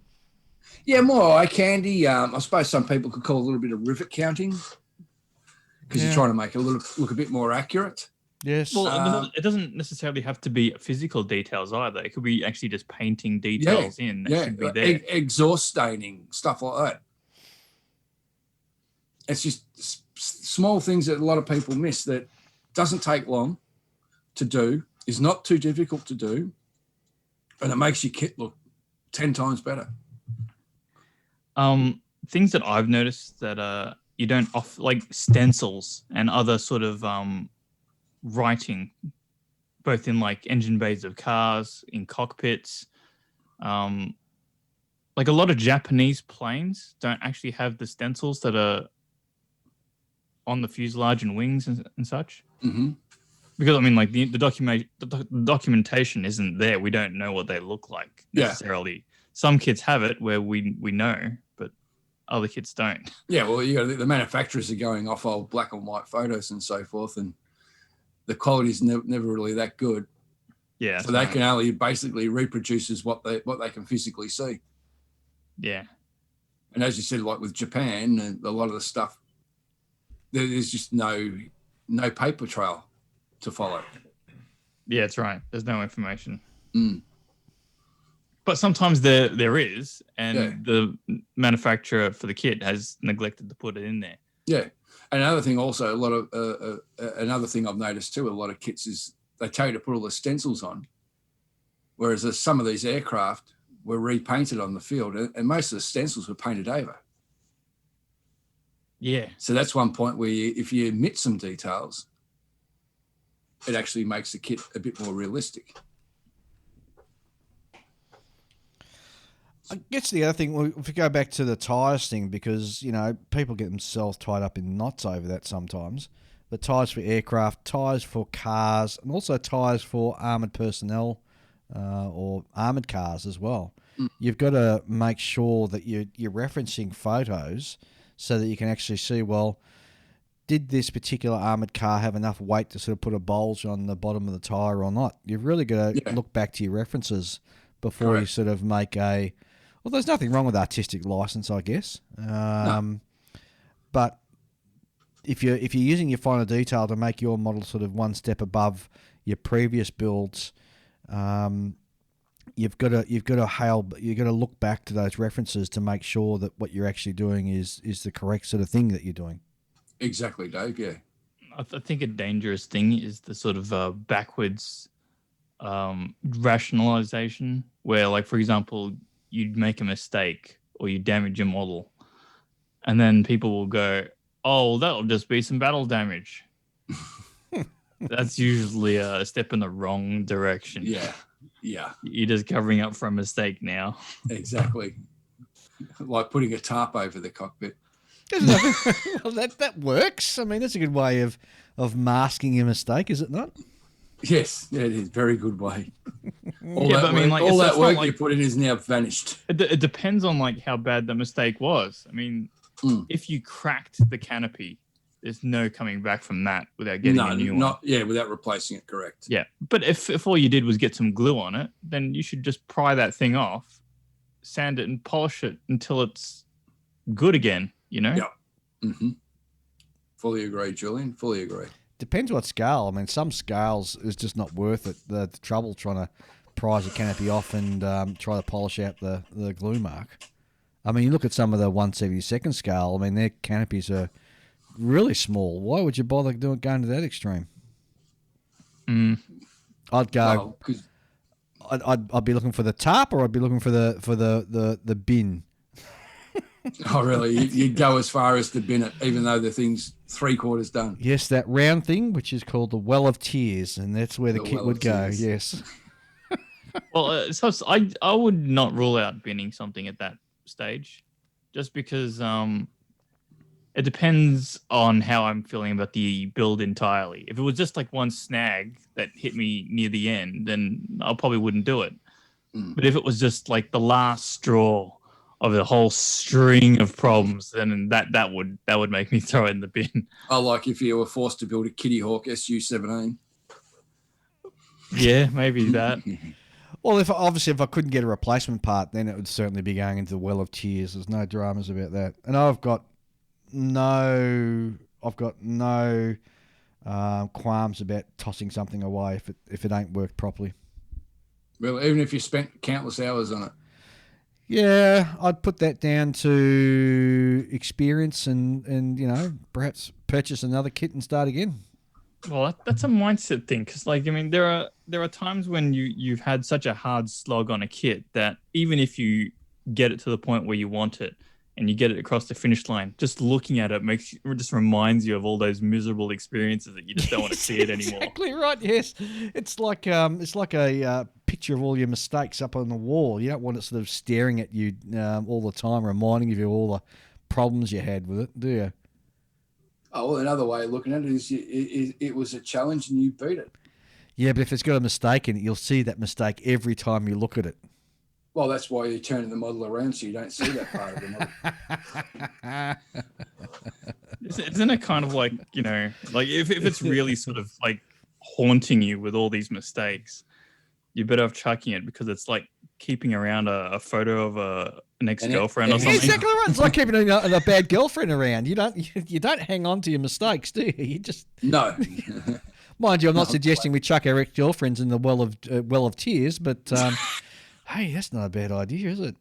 Yeah, more eye candy. I suppose some people could call a little bit of rivet counting because you're trying to make it look a bit more accurate. Yes. Well, it doesn't necessarily have to be physical details either. It could be actually just painting details in that should be there. Exhaust staining, stuff like that. It's just small things that a lot of people miss that doesn't take long to do, is not too difficult to do, and it makes your kit look 10 times better. Things that I've noticed that you don't like stencils and other sort of writing, both in like engine bays of cars, in cockpits. Like a lot of Japanese planes don't actually have the stencils that are on the fuselage and wings and such. Mm-hmm. Because I mean, like the documentation isn't there. We don't know what they look like necessarily. Yeah. Some kits have it where we know, but other kits don't. Yeah, well, the manufacturers are going off old black and white photos and so forth, and the quality is never really that good. Yeah. So they can only basically reproduces what they can physically see. Yeah. And as you said, like with Japan and a lot of the stuff, there's just no paper trail to follow. Yeah, that's right. There's no information. Mm. But sometimes there is, and the manufacturer for the kit has neglected to put it in there. Yeah. Another thing also, another thing I've noticed too, a lot of kits is they tell you to put all the stencils on, whereas some of these aircraft, were repainted on the field, and most of the stencils were painted over. Yeah. So that's one point where if you omit some details, it actually makes the kit a bit more realistic. I guess the other thing, if we go back to the tyres thing, because, people get themselves tied up in knots over that sometimes. The tyres for aircraft, tyres for cars, and also tyres for armoured personnel or armoured cars as well. You've got to make sure that you're referencing photos so that you can actually see, well, did this particular armoured car have enough weight to sort of put a bulge on the bottom of the tyre or not? You've really got to look back to your references before you sort of make a... Well, there's nothing wrong with artistic license, I guess. No. But if you're using your finer detail to make your model sort of one step above your previous builds, you've got to look back to those references to make sure that what you're actually doing is the correct sort of thing that you're doing. Exactly, Dave. Yeah. I think a dangerous thing is the sort of backwards rationalization where, like, for example, you'd make a mistake or you damage your model and then people will go, oh, that'll just be some battle damage. That's usually a step in the wrong direction. Yeah. You're just covering up for a mistake now. Exactly. Like putting a tarp over the cockpit. Well, that works. I mean, that's a good way of masking a mistake, is it not? Yes, it is. Very good way. All that work you put in is now vanished. It depends on like how bad the mistake was. I mean, if you cracked the canopy, there's no coming back from that without getting a new one. Without replacing it, correct. Yeah, but if all you did was get some glue on it, then you should just pry that thing off, sand it and polish it until it's good again, Yeah. Mm-hmm. Fully agree, Julian. Fully agree. Depends what scale. I mean, some scales is just not worth it. The trouble trying to prise the canopy off and try to polish out the glue mark. I mean, you look at some of the 1/72 scale. I mean, their canopies are really small. Why would you bother going to that extreme? I'd go. I'd be looking for the tarp, or I'd be looking for the bin. Oh, really? You'd go as far as to bin it, even though the thing's 3/4 done. Yes, that round thing, which is called the Well of Tears, and that's where the kit would go. Yes. Well, so I would not rule out binning something at that stage, just because it depends on how I'm feeling about the build entirely. If it was just like one snag that hit me near the end, then I probably wouldn't do it. But if it was just like the last straw of the whole string of problems, then that would make me throw it in the bin. Oh, like if you were forced to build a Kitty Hawk Su-17. Yeah, maybe that. Well, if I couldn't get a replacement part, then it would certainly be going into the Well of Tears. There's no dramas about that. And I've got no qualms about tossing something away if it ain't worked properly. Well, even if you spent countless hours on it. Yeah, I'd put that down to experience and perhaps purchase another kit and start again. Well, that's a mindset thing, because like, I mean, there are times when you've had such a hard slog on a kit that even if you get it to the point where you want it and you get it across the finish line, just looking at it just reminds you of all those miserable experiences that you just don't want to see it anymore. Exactly right. Yes, it's like a picture of all your mistakes up on the wall. You don't want it sort of staring at you all the time, reminding you of all the problems you had with it, do you? Oh, well, another way of looking at it is it was a challenge and you beat it. Yeah, but if it's got a mistake in it, you'll see that mistake every time you look at it. Well, that's why you're turning the model around so you don't see that part of the model. Isn't it kind of like, like if it's really sort of like haunting you with all these mistakes, you're better off chucking it, because it's like keeping around a photo of an ex-girlfriend or something. Exactly right. It's like keeping a bad girlfriend around. You don't hang on to your mistakes, do you? You just no. Mind you, I'm not suggesting we chuck our ex-girlfriends in the well of tears, but hey, that's not a bad idea, is it?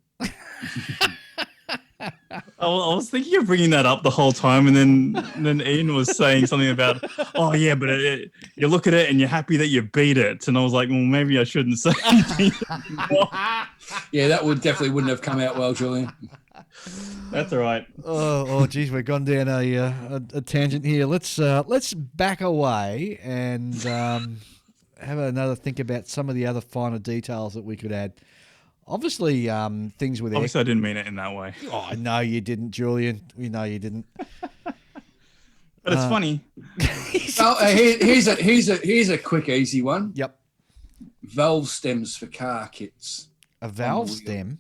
I was thinking of bringing that up the whole time, and then Ian was saying something about, oh yeah, but you look at it and you're happy that you beat it, and I was like, well, maybe I shouldn't say anything anymore. Yeah, that definitely wouldn't have come out well, Julian. That's all right. Oh, geez, we've gone down a tangent here. Let's back away and have another think about some of the other finer details that we could add. Obviously, things with Obviously, I didn't mean it in that way. Oh, no, you didn't, Julian. We know you didn't. But it's funny. Here's a quick, easy one. Yep. Valve stems for car kits. A valve stem?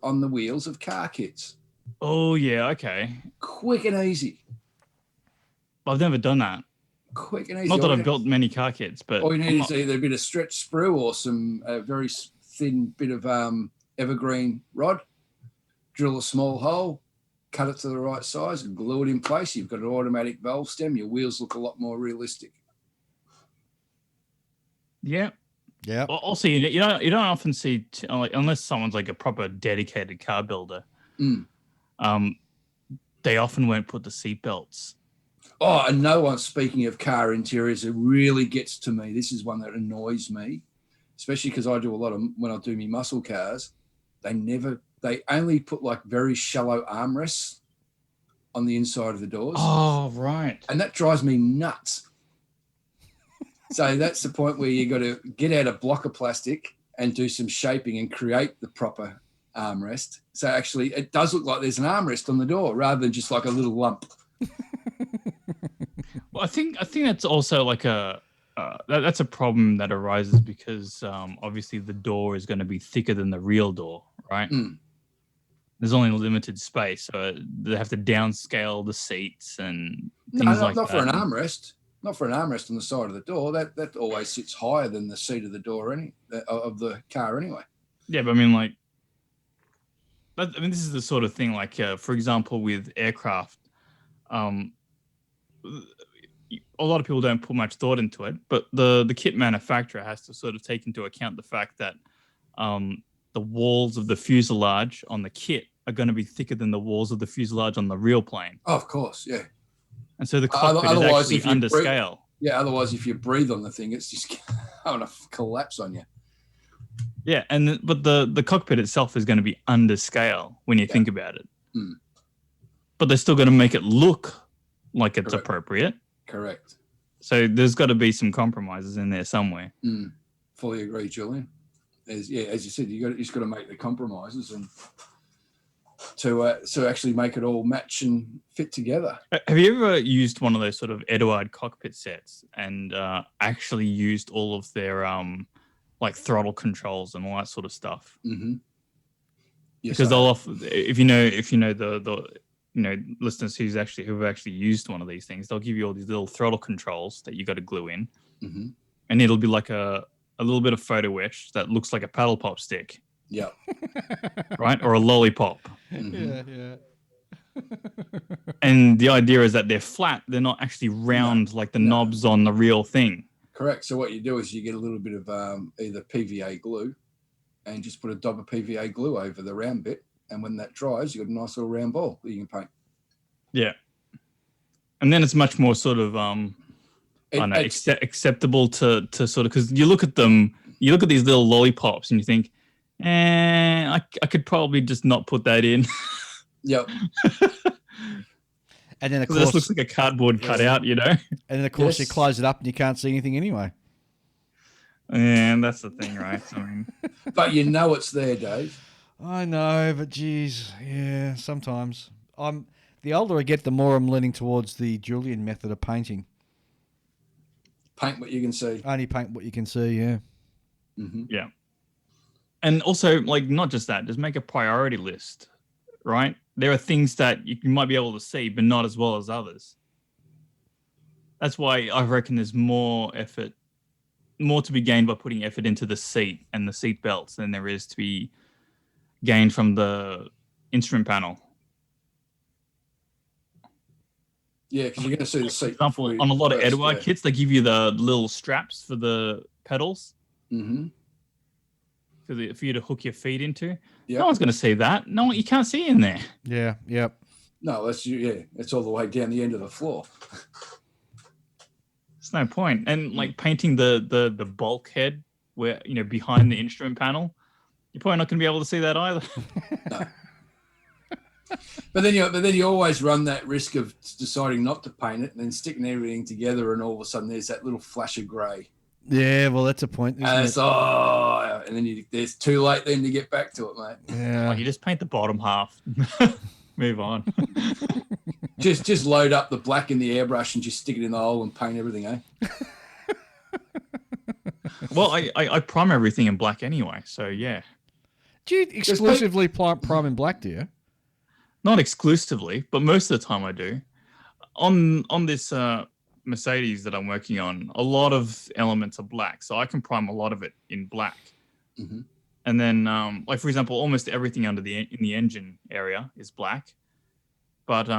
On the wheels of car kits. Oh, yeah, okay. Quick and easy. I've never done that. Quick and easy. Not that I've built many car kits, but... All you need is either a bit of stretch sprue or some very thin bit of evergreen rod. Drill a small hole, cut it to the right size, and glue it in place. You've got an automatic valve stem. Your wheels look a lot more realistic. Yeah. Yeah. Also, you don't often see, unless someone's like a proper dedicated car builder, they often won't put the seat belts. Oh, and no one, speaking of car interiors, it really gets to me. This is one that annoys me, especially because I do a lot of, when I do my muscle cars, they only put like very shallow armrests on the inside of the doors. Oh, right. And that drives me nuts. So that's the point where you got to get out a block of plastic and do some shaping and create the proper armrest. So actually it does look like there's an armrest on the door rather than just like a little lump. Well, I think that's also like that's a problem that arises because obviously the door is going to be thicker than the real door, right? There's only limited space, so they have to downscale the seats and things like that. Not for an armrest. Not for an armrest on the side of the door. That always sits higher than the seat of the door of the car anyway. Yeah, but I mean, this is the sort of thing, like, for example, with aircraft, a lot of people don't put much thought into it, but the kit manufacturer has to sort of take into account the fact that the walls of the fuselage on the kit are going to be thicker than the walls of the fuselage on the real plane. Oh, of course, yeah. And so the cockpit is actually under scale. Yeah, otherwise if you breathe on the thing, it's just going to collapse on you. Yeah, but the cockpit itself is going to be under scale when you think about it. But they're still going to make it look like it's appropriate. Correct. So there's got to be some compromises in there somewhere. Fully agree, Julian. As you said, you just got to make the compromises and to actually make it all match and fit together. Have you ever used one of those sort of Eduard cockpit sets and actually used all of their like throttle controls and all that sort of stuff? Mm-hmm. Yes, because they'll offer, if you know the listeners who've actually used one of these things, they'll give you all these little throttle controls that you got to glue in, and it'll be like a little bit of photo etch that looks like a paddle pop stick. Yeah. Right? Or a lollipop. Yeah. And the idea is that they're flat. They're not actually round like the knobs on the real thing. Correct. So what you do is you get a little bit of either PVA glue and just put a dab of PVA glue over the round bit. And when that dries, you've got a nice little round ball that you can paint. Yeah. And then it's much more sort of acceptable to sort of, because you look at these little lollipops and you think, I could probably just not put that in. Yep. And then of course this looks like a cardboard cutout, you know. And then of course you close it up and you can't see anything anyway. And that's the thing, right? I mean, but you know it's there, Dave. I know, but geez, yeah, sometimes. The older I get, the more I'm leaning towards the Julian method of painting. Paint what you can see. Only paint what you can see, yeah. Yeah. And also, like, not just that, just make a priority list, right? There are things that you might be able to see, but not as well as others. That's why I reckon there's more to be gained by putting effort into the seat and the seat belts than there is to be gained from the instrument panel. Yeah, because you're going to see the seat. For example, on a lot of Eduard kits, they give you the little straps for the pedals. for you to hook your feet into. Yep. No one's going to see that. No, you can't see in there. Yeah. Yep. No, it's all the way down the end of the floor. There's no point. And like painting the bulkhead where, behind the instrument panel, you're probably not going to be able to see that either. No. But then you always run that risk of deciding not to paint it and then sticking everything together, and all of a sudden there's that little flash of grey. Yeah, well, that's a point. And it's and then it's too late then to get back to it, mate. Yeah. You just paint the bottom half. Move on. just load up the black in the airbrush and just stick it in the hole and paint everything, eh? Well, I prime everything in black anyway, so yeah. Do you exclusively prime in black, do you? Not exclusively, but most of the time I do. On this Mercedes that I'm working on, a lot of elements are black, so I can prime a lot of it in black. Mm-hmm. And then, like for example, almost everything in the engine area is black, but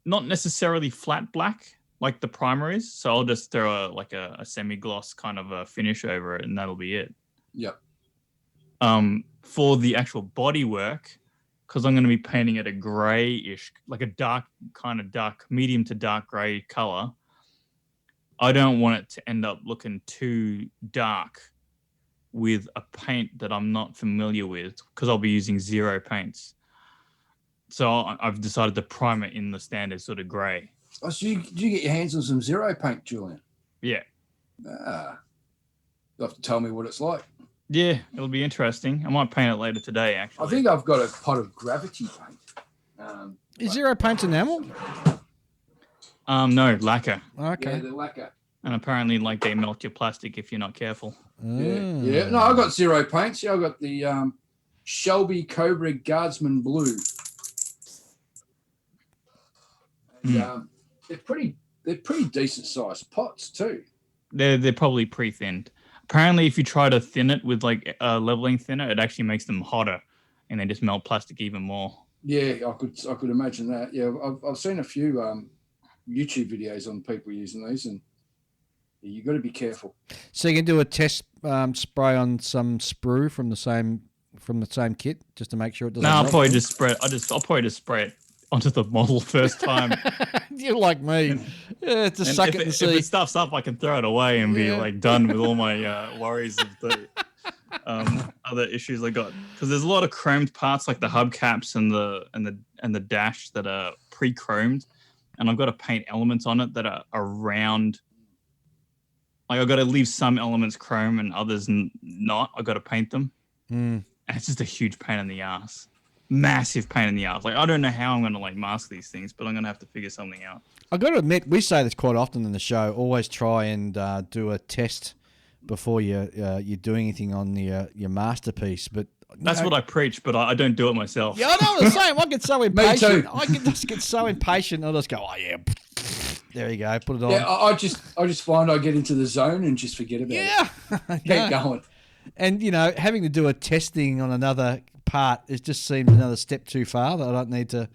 not necessarily flat black like the primer is. So I'll just throw a semi-gloss kind of a finish over it, and that'll be it. Yep. For the actual body work, because I'm going to be painting it a grayish, like a dark, medium to dark gray color, I don't want it to end up looking too dark with a paint that I'm not familiar with, because I'll be using zero paints. So I've decided to prime it in the standard sort of gray. Oh, so you get your hands on some zero paint, Julian? Yeah. You'll have to tell me what it's like. Yeah, it'll be interesting. I might paint it later today, actually. I think I've got a pot of gravity paint. Is zero paint enamel? No, lacquer. Okay. Yeah, the lacquer. And apparently, they melt your plastic if you're not careful. Yeah. No, I've got zero paints. Yeah, I've got the Shelby Cobra Guardsman Blue. And, they're pretty decent sized pots too. They're probably pre-thinned. Apparently, if you try to thin it with a leveling thinner, it actually makes them hotter, and they just melt plastic even more. Yeah, I could imagine that. Yeah, I've seen a few YouTube videos on people using these, and you got to be careful. So you can do a test spray on some sprue from the same kit just to make sure it doesn't. No, I'll probably just spray it onto the model first time. You're like me. Yeah, just suck it and see. If it stuffs up, I can throw it away and be done with all my worries of the other issues I got. Because there's a lot of chromed parts like the hubcaps and the dash that are pre-chromed, and I've got to paint elements on it that are around. I've got to leave some elements chrome and others not. I've got to paint them. And it's just a huge pain in the ass. Massive pain in the ass. I don't know how I'm going to mask these things, but I'm going to have to figure something out. I've got to admit, we say this quite often in the show. Always try and do a test before you're doing anything on your masterpiece. But that's what I preach, but I don't do it myself. Yeah, I know the same. I get so impatient. Me too. I just get so impatient. I'll just go, oh yeah, there you go, put it on. Yeah, I just find I get into the zone and just forget about it. Keep going. And having to do a testing on another part, it just seems another step too far that I don't need to.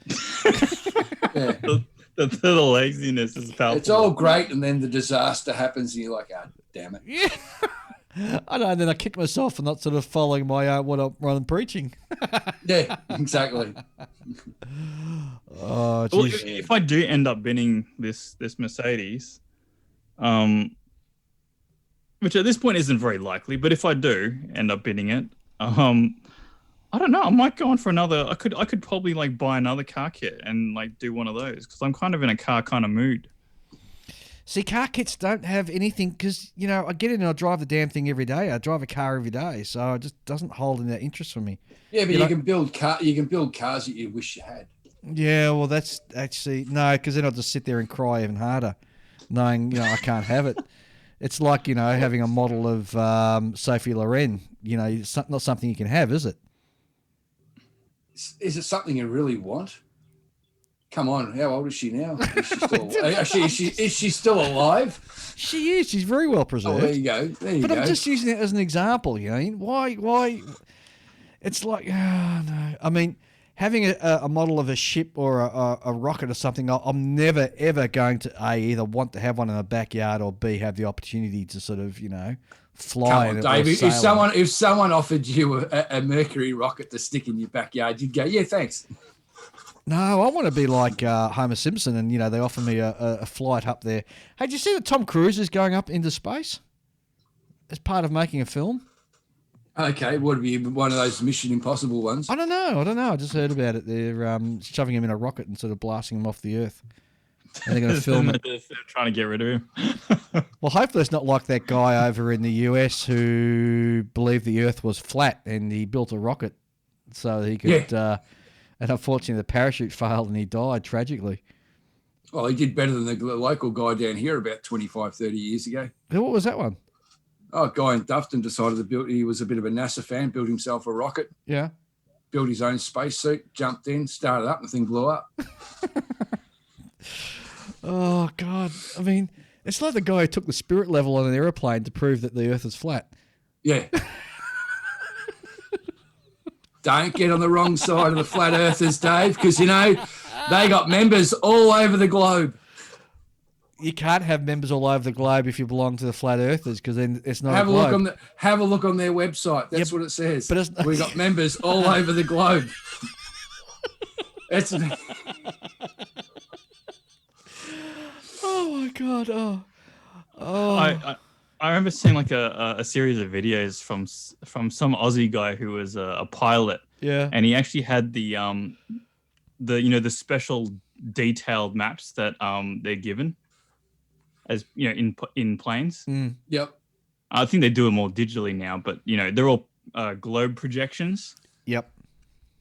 Yeah. The laziness is palpable. It's all great, and then the disaster happens, and you're like, "Ah, oh, damn it!" Yeah, I know. And then I kick myself for not sort of following my what I'm preaching. Yeah, exactly. Oh, well, if I do end up binning this Mercedes, which at this point isn't very likely, but if I do end up binning it, I don't know. I might go on for another. I could probably buy another car kit and do one of those, because I'm kind of in a car kind of mood. See, car kits don't have anything because I get in and I drive the damn thing every day. I drive a car every day, so it just doesn't hold any interest for me. Yeah, but you can build cars that you wish you had. Yeah, well, that's actually no, because then I'll just sit there and cry even harder, knowing I can't have it. It's like having a model of Sophie Loren. It's not something you can have, is it? Is it something you really want? Come on, how old is she now? Is she still alive? She is. She's very well preserved. Oh, there you go. But I'm just using it as an example. Why? It's like, no. I mean, having a model of a ship or a rocket or something, I'm never ever going to either want to have one in the backyard or B, have the opportunity to sort of fly. Come on, or Dave. sail on. If someone offered you a Mercury rocket to stick in your backyard, you'd go, yeah, thanks. No, I want to be like Homer Simpson, and they offer me a flight up there. Hey, did you see that Tom Cruise is going up into space as part of making a film? Okay, would it be one of those Mission Impossible ones? I don't know. I just heard about it. They're shoving him in a rocket and sort of blasting him off the Earth. And they're going to film it. They're trying to get rid of him. Well, hopefully it's not like that guy over in the US who believed the Earth was flat and he built a rocket so he could. Yeah. And unfortunately, the parachute failed and he died tragically. Well, he did better than the local guy down here about 25, 30 years ago. What was that one? Oh, a guy in Dufton decided to build. He was a bit of a NASA fan, built himself a rocket, Yeah. built his own spacesuit, jumped in, started up, and the thing blew up. Oh, God. I mean, it's like the guy who took the spirit level on an aeroplane to prove that the Earth is flat. Yeah. Don't get on the wrong side of the flat earthers, Dave, because, they got members all over the globe. You can't have members all over the globe if you belong to the flat earthers because then it's not Have a a globe. look on their website. That's what it says. But We got members all over the globe. It's Oh, my God. Oh. I remember seeing like a series of videos from some Aussie guy who was a pilot. Yeah. And he actually had the special detailed maps that they're given as in planes. Mm. Yep. I think they do it more digitally now, but they're all globe projections. Yep.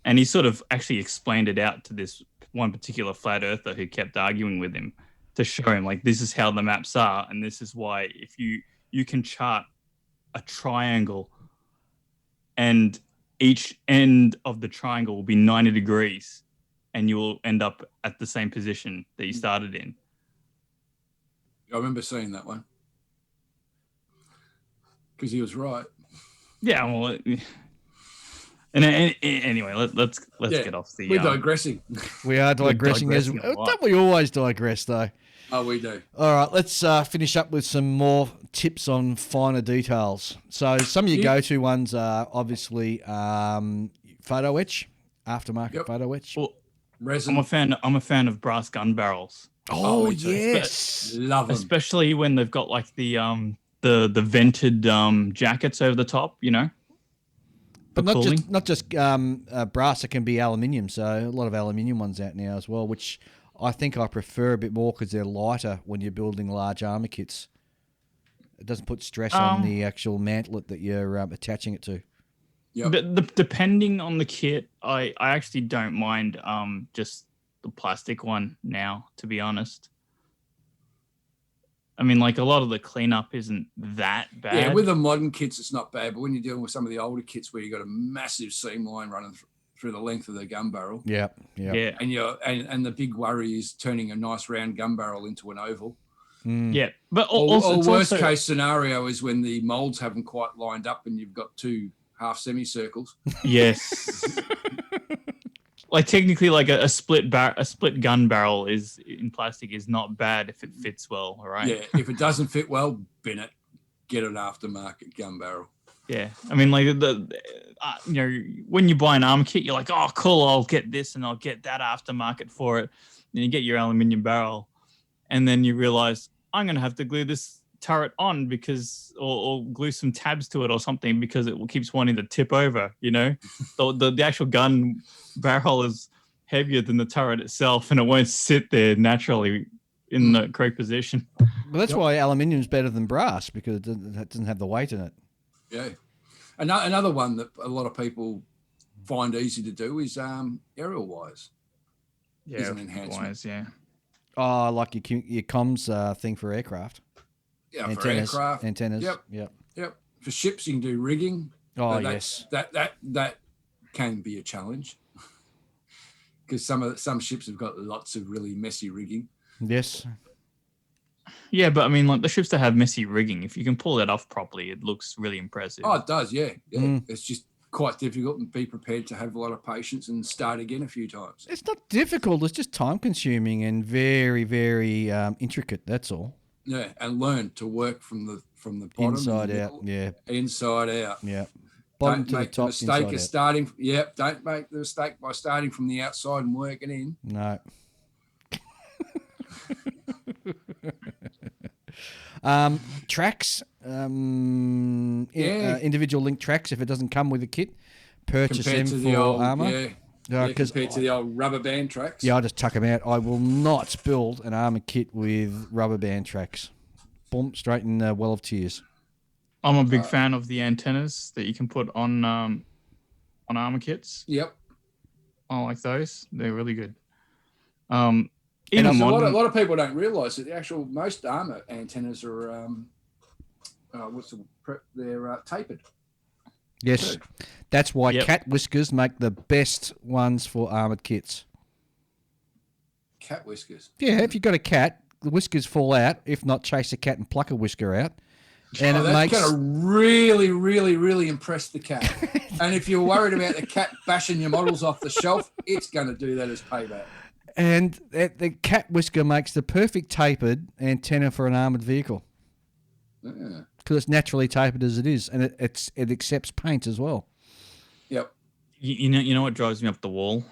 And he sort of actually explained it out to this one particular flat earther who kept arguing with him to show him like this is how the maps are, and this is why if you can chart a triangle and each end of the triangle will be 90 degrees and you will end up at the same position that you started in. I remember seeing that one because he was right. Yeah, well, and anyway, let's get off the. We're digressing. We are digressing. Don't we always digress, though? Oh, we do. All right, let's finish up with some more tips on finer details. So some of your go-to ones are obviously photo etch, aftermarket photo etch. Well, resin. I'm a fan of brass gun barrels. Oh yes, love them. Especially when they've got like the vented jackets over the top, But not just brass. It can be aluminium. So a lot of aluminium ones out now as well, which I think I prefer a bit more because they're lighter when you're building large armor kits. It doesn't put stress on the actual mantlet that you're attaching it to. Yep. Depending on the kit, I actually don't mind just the plastic one now, to be honest. I mean, like a lot of the cleanup isn't that bad. Yeah, with the modern kits, it's not bad. But when you're dealing with some of the older kits where you've got a massive seam line running through the length of the gun barrel. Yeah. And the big worry is turning a nice round gun barrel into an oval. Mm. Yeah. But or worst case scenario is when the molds haven't quite lined up and you've got two half semicircles. Yes. Like technically, like a split gun barrel is in plastic is not bad if it fits well, right? Yeah, if it doesn't fit well, bin it. Get an aftermarket gun barrel. Yeah, I mean, like when you buy an armor kit, you're like, oh, cool, I'll get this and I'll get that aftermarket for it. Then you get your aluminium barrel, and then you realize I'm gonna have to glue this turret on or glue some tabs to it or something because it keeps wanting to tip over. The actual gun barrel is heavier than the turret itself, and it won't sit there naturally in the correct position. Well, that's why aluminium is better than brass because it doesn't have the weight in it. Yeah. Another one that a lot of people find easy to do is aerial wires. Yeah, is an enhancement. wires, yeah. Oh, like your comms thing for aircraft. Yeah, antennas, for aircraft. Antennas. Yep. For ships, you can do rigging. Oh, yes. That can be a challenge because some ships have got lots of really messy rigging. Yes. Yeah, but I mean, like the ships that have messy rigging, if you can pull it off properly, it looks really impressive. Oh, it does, yeah. It's just quite difficult, and be prepared to have a lot of patience and start again a few times. It's not difficult. It's just time consuming and very, very intricate. That's all. Yeah, and learn to work from from the bottom. Inside and the out, middle, yeah. Inside out. Yeah. Bottom Don't to the make the top, mistake inside of out. starting. Yep. Don't make the mistake by starting from the outside and working in. No. Tracks, individual link tracks. If it doesn't come with a kit, purchase Compared them to for the old, armor. compared to the old rubber band tracks. Yeah, I just tuck them out. I will not build an armor kit with rubber band tracks. Boom, straight in the well of tears. I'm a big fan of the antennas that you can put on armor kits. Yep. I like those. They're really good. And a lot of people don't realise that the actual most armor antennas are they're tapered. Yes, that's why cat whiskers make the best ones for armored kits. Cat whiskers. Yeah, if you've got a cat, the whiskers fall out. If not, chase a cat and pluck a whisker out. And that's going to really, really, really impress the cat. And if you're worried about the cat bashing your models off the shelf, it's going to do that as payback. And the cat whisker makes the perfect tapered antenna for an armoured vehicle. Yeah. Because it's naturally tapered as it is, and it accepts paint as well. Yep. You know what drives me up the wall?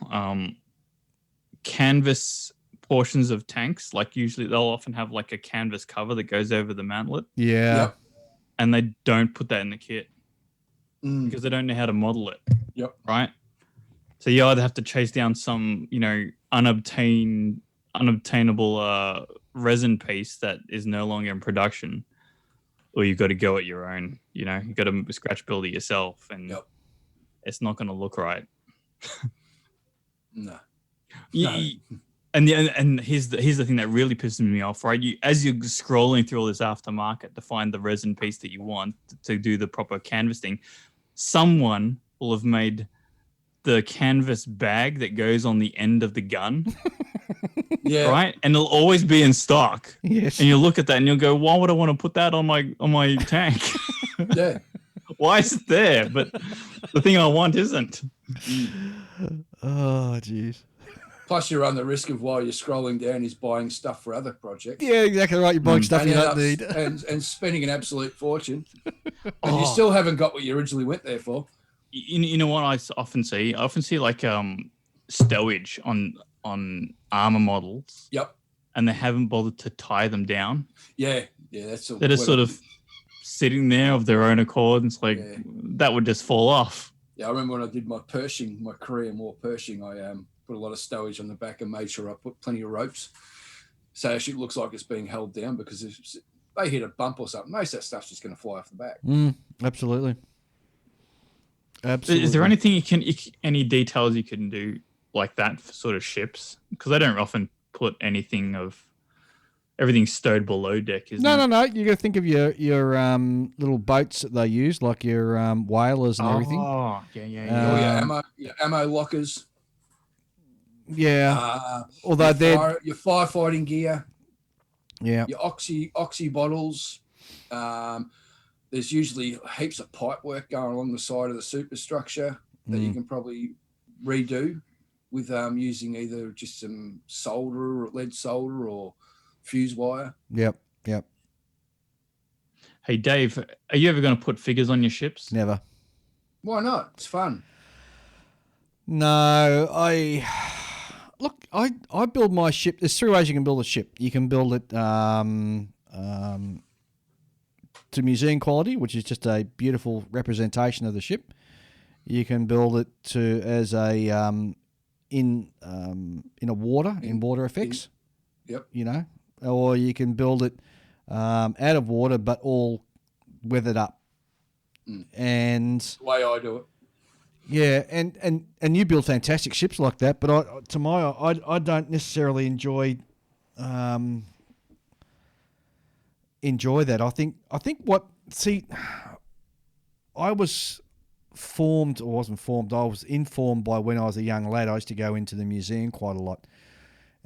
Canvas portions of tanks, like usually they'll often have like a canvas cover that goes over the mantlet. Yeah. Yep. And they don't put that in the kit because they don't know how to model it. Yep. Right. So you either have to chase down some, unobtainable resin piece that is no longer in production, or you've got to go at your own. You've got to scratch build it yourself, and it's not going to look right. No. And here's the thing that really pisses me off, right? As you're scrolling through all this aftermarket to find the resin piece that you want to do the proper canvassing, someone will have made the canvas bag that goes on the end of the gun. Yeah. Right? And it'll always be in stock. Yes. And you'll look at that and you'll go, why would I want to put that on my tank? Yeah. Why is it there? But the thing I want isn't. Oh, jeez. Plus, you run the risk of while you're scrolling down is buying stuff for other projects. Yeah, exactly right. You're buying stuff you don't need. And spending an absolute fortune. And you still haven't got what you originally went there for. You know what I often see? I often see like stowage on armor models. Yep. And they haven't bothered to tie them down. Yeah. Yeah, that's they're just sort of sitting there of their own accord. And it's like that would just fall off. Yeah, I remember when I did my Pershing, my Korean War Pershing, I put a lot of stowage on the back and made sure I put plenty of ropes. So it actually looks like it's being held down because if they hit a bump or something, most of that stuff's just going to fly off the back. Absolutely. Is there anything any details you can do like that for sort of ships? Because I don't often put everything stowed below deck. No. You got to think of your little boats that they use, like your whalers and everything. Oh, yeah. Your ammo lockers. Yeah. Although your firefighting gear. Yeah. Your oxy bottles. There's usually heaps of pipe work going along the side of the superstructure that you can probably redo with using either just some solder or lead solder or fuse wire. Yep. Hey, Dave, are you ever going to put figures on your ships? Never. Why not? It's fun. No, I build my ship. There's three ways you can build a ship. You can build it to museum quality, which is just a beautiful representation of the ship. You can build it as a in water effects. Yep. Or you can build it out of water but all weathered up. And the way I do it. Yeah, and you build fantastic ships like that, but I don't necessarily enjoy that. I think I was formed or wasn't formed. I was informed by when I was a young lad. I used to go into the museum quite a lot,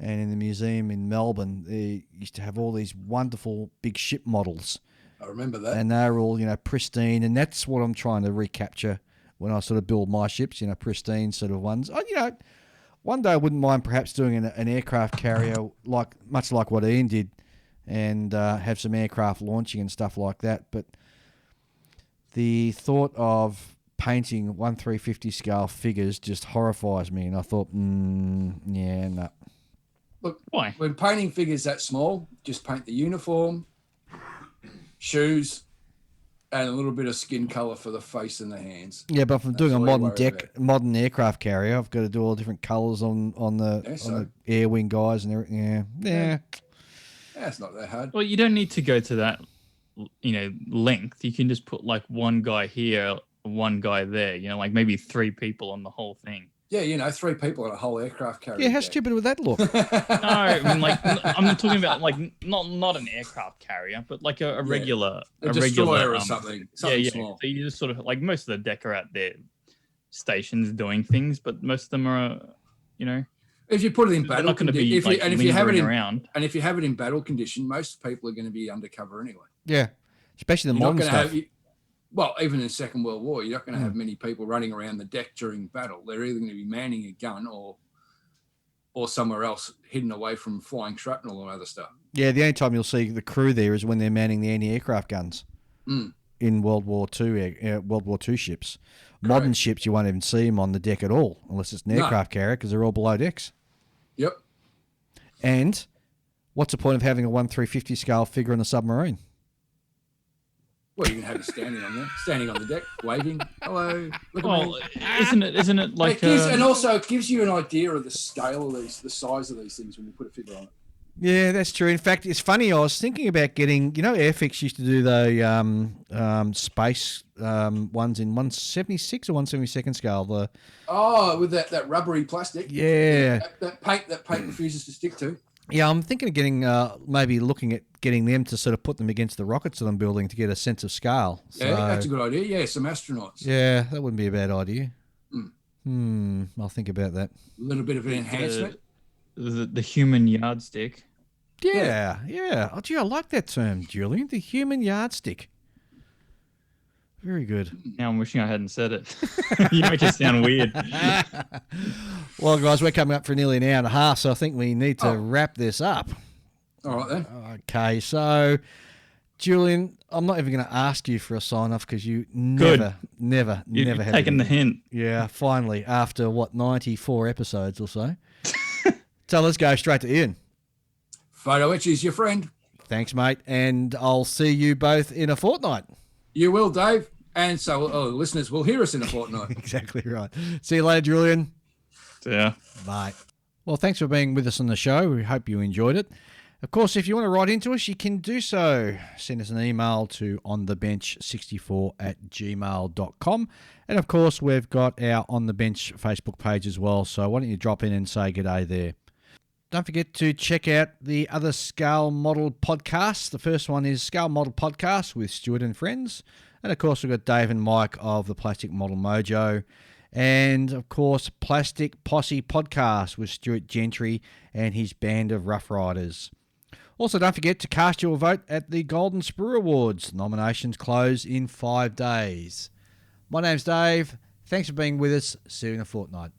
and in the museum in Melbourne, they used to have all these wonderful big ship models. I remember that, and they're all pristine, and that's what I'm trying to recapture when I sort of build my ships. Pristine sort of ones. One day I wouldn't mind perhaps doing an aircraft carrier much like what Ian did. and have some aircraft launching and stuff like that. But the thought of painting 1/350 scale figures just horrifies me, and I thought, yeah, no. Look, Why? when painting figures that small, just paint the uniform, shoes, and a little bit of skin color for the face and the hands. Yeah, but if I'm doing a all you modern worry modern aircraft carrier, I've got to do all different colours on the air wing guys and everything. Yeah. Yeah, it's not that hard. Well, you don't need to go to that, length. You can just put like one guy here, one guy there. Like maybe 3 people on the whole thing. Yeah, 3 people on a whole aircraft carrier. Yeah, how stupid would that look? No, I mean, like, I'm talking about like not an aircraft carrier, but like a regular, a destroyer or something small. So you just sort of like most of the deck are at their stations doing things, but most of them are, If you put it in battle, not going to be if you have it around. And if you have it in battle condition, most people are going to be undercover anyway. Yeah, especially the You're modern stuff. Well, even in the Second World War, you're not going to have many people running around the deck during battle. They're either going to be manning a gun or somewhere else hidden away from flying shrapnel or other stuff. Yeah, the only time you'll see the crew there is when they're manning the anti-aircraft guns in World War II ships. Modern ships, you won't even see them on the deck at all, unless it's an aircraft carrier, because they're all below decks. Yep. And what's the point of having a 1/350 scale figure in a submarine? Well, you can have it standing on the deck, waving, hello, look at me. Isn't it like? And also it gives you an idea of the scale of the size of these things when you put a figure on it. Yeah, that's true. In fact, it's funny. I was thinking about getting, Airfix used to do the space ones in 1/76 or 1/72 scale. With that rubbery plastic. Yeah. That paint refuses to stick to. Yeah, I'm thinking of getting, maybe looking at getting them to sort of put them against the rockets that I'm building to get a sense of scale. Yeah, that's a good idea. Yeah, some astronauts. Yeah, that wouldn't be a bad idea. I'll think about that. A little bit of an enhancement. The human yardstick. Yeah. Oh, gee, I like that term, Julian. The human yardstick. Very good. Now I'm wishing I hadn't said it. You make it sound weird. Well, guys, we're coming up for nearly an hour and a half, so I think we need to wrap this up. All right, then. Okay, so, Julian, I'm not even going to ask you for a sign-off because you never You've had taken the hint. Yeah, finally, after, 94 episodes or so. So let's go straight to Ian. Photo Etch is your friend. Thanks, mate, and I'll see you both in a fortnight. You will, Dave. And so listeners will hear us in a fortnight. Exactly right. See you later, Julian. Yeah. Bye. Well, thanks for being with us on the show. We hope you enjoyed it. Of course, if you want to write into us, you can do so. Send us an email to onthebench64@gmail.com. And, of course, we've got our On The Bench Facebook page as well, so why don't you drop in and say g'day there. Don't forget to check out the other Scale Model podcasts. The first one is Scale Model Podcast with Stuart and friends. And, of course, we've got Dave and Mike of the Plastic Model Mojo. And, of course, Plastic Posse Podcast with Stuart Gentry and his band of Rough Riders. Also, don't forget to cast your vote at the Golden Sprue Awards. Nominations close in 5 days. My name's Dave. Thanks for being with us. See you in a fortnight.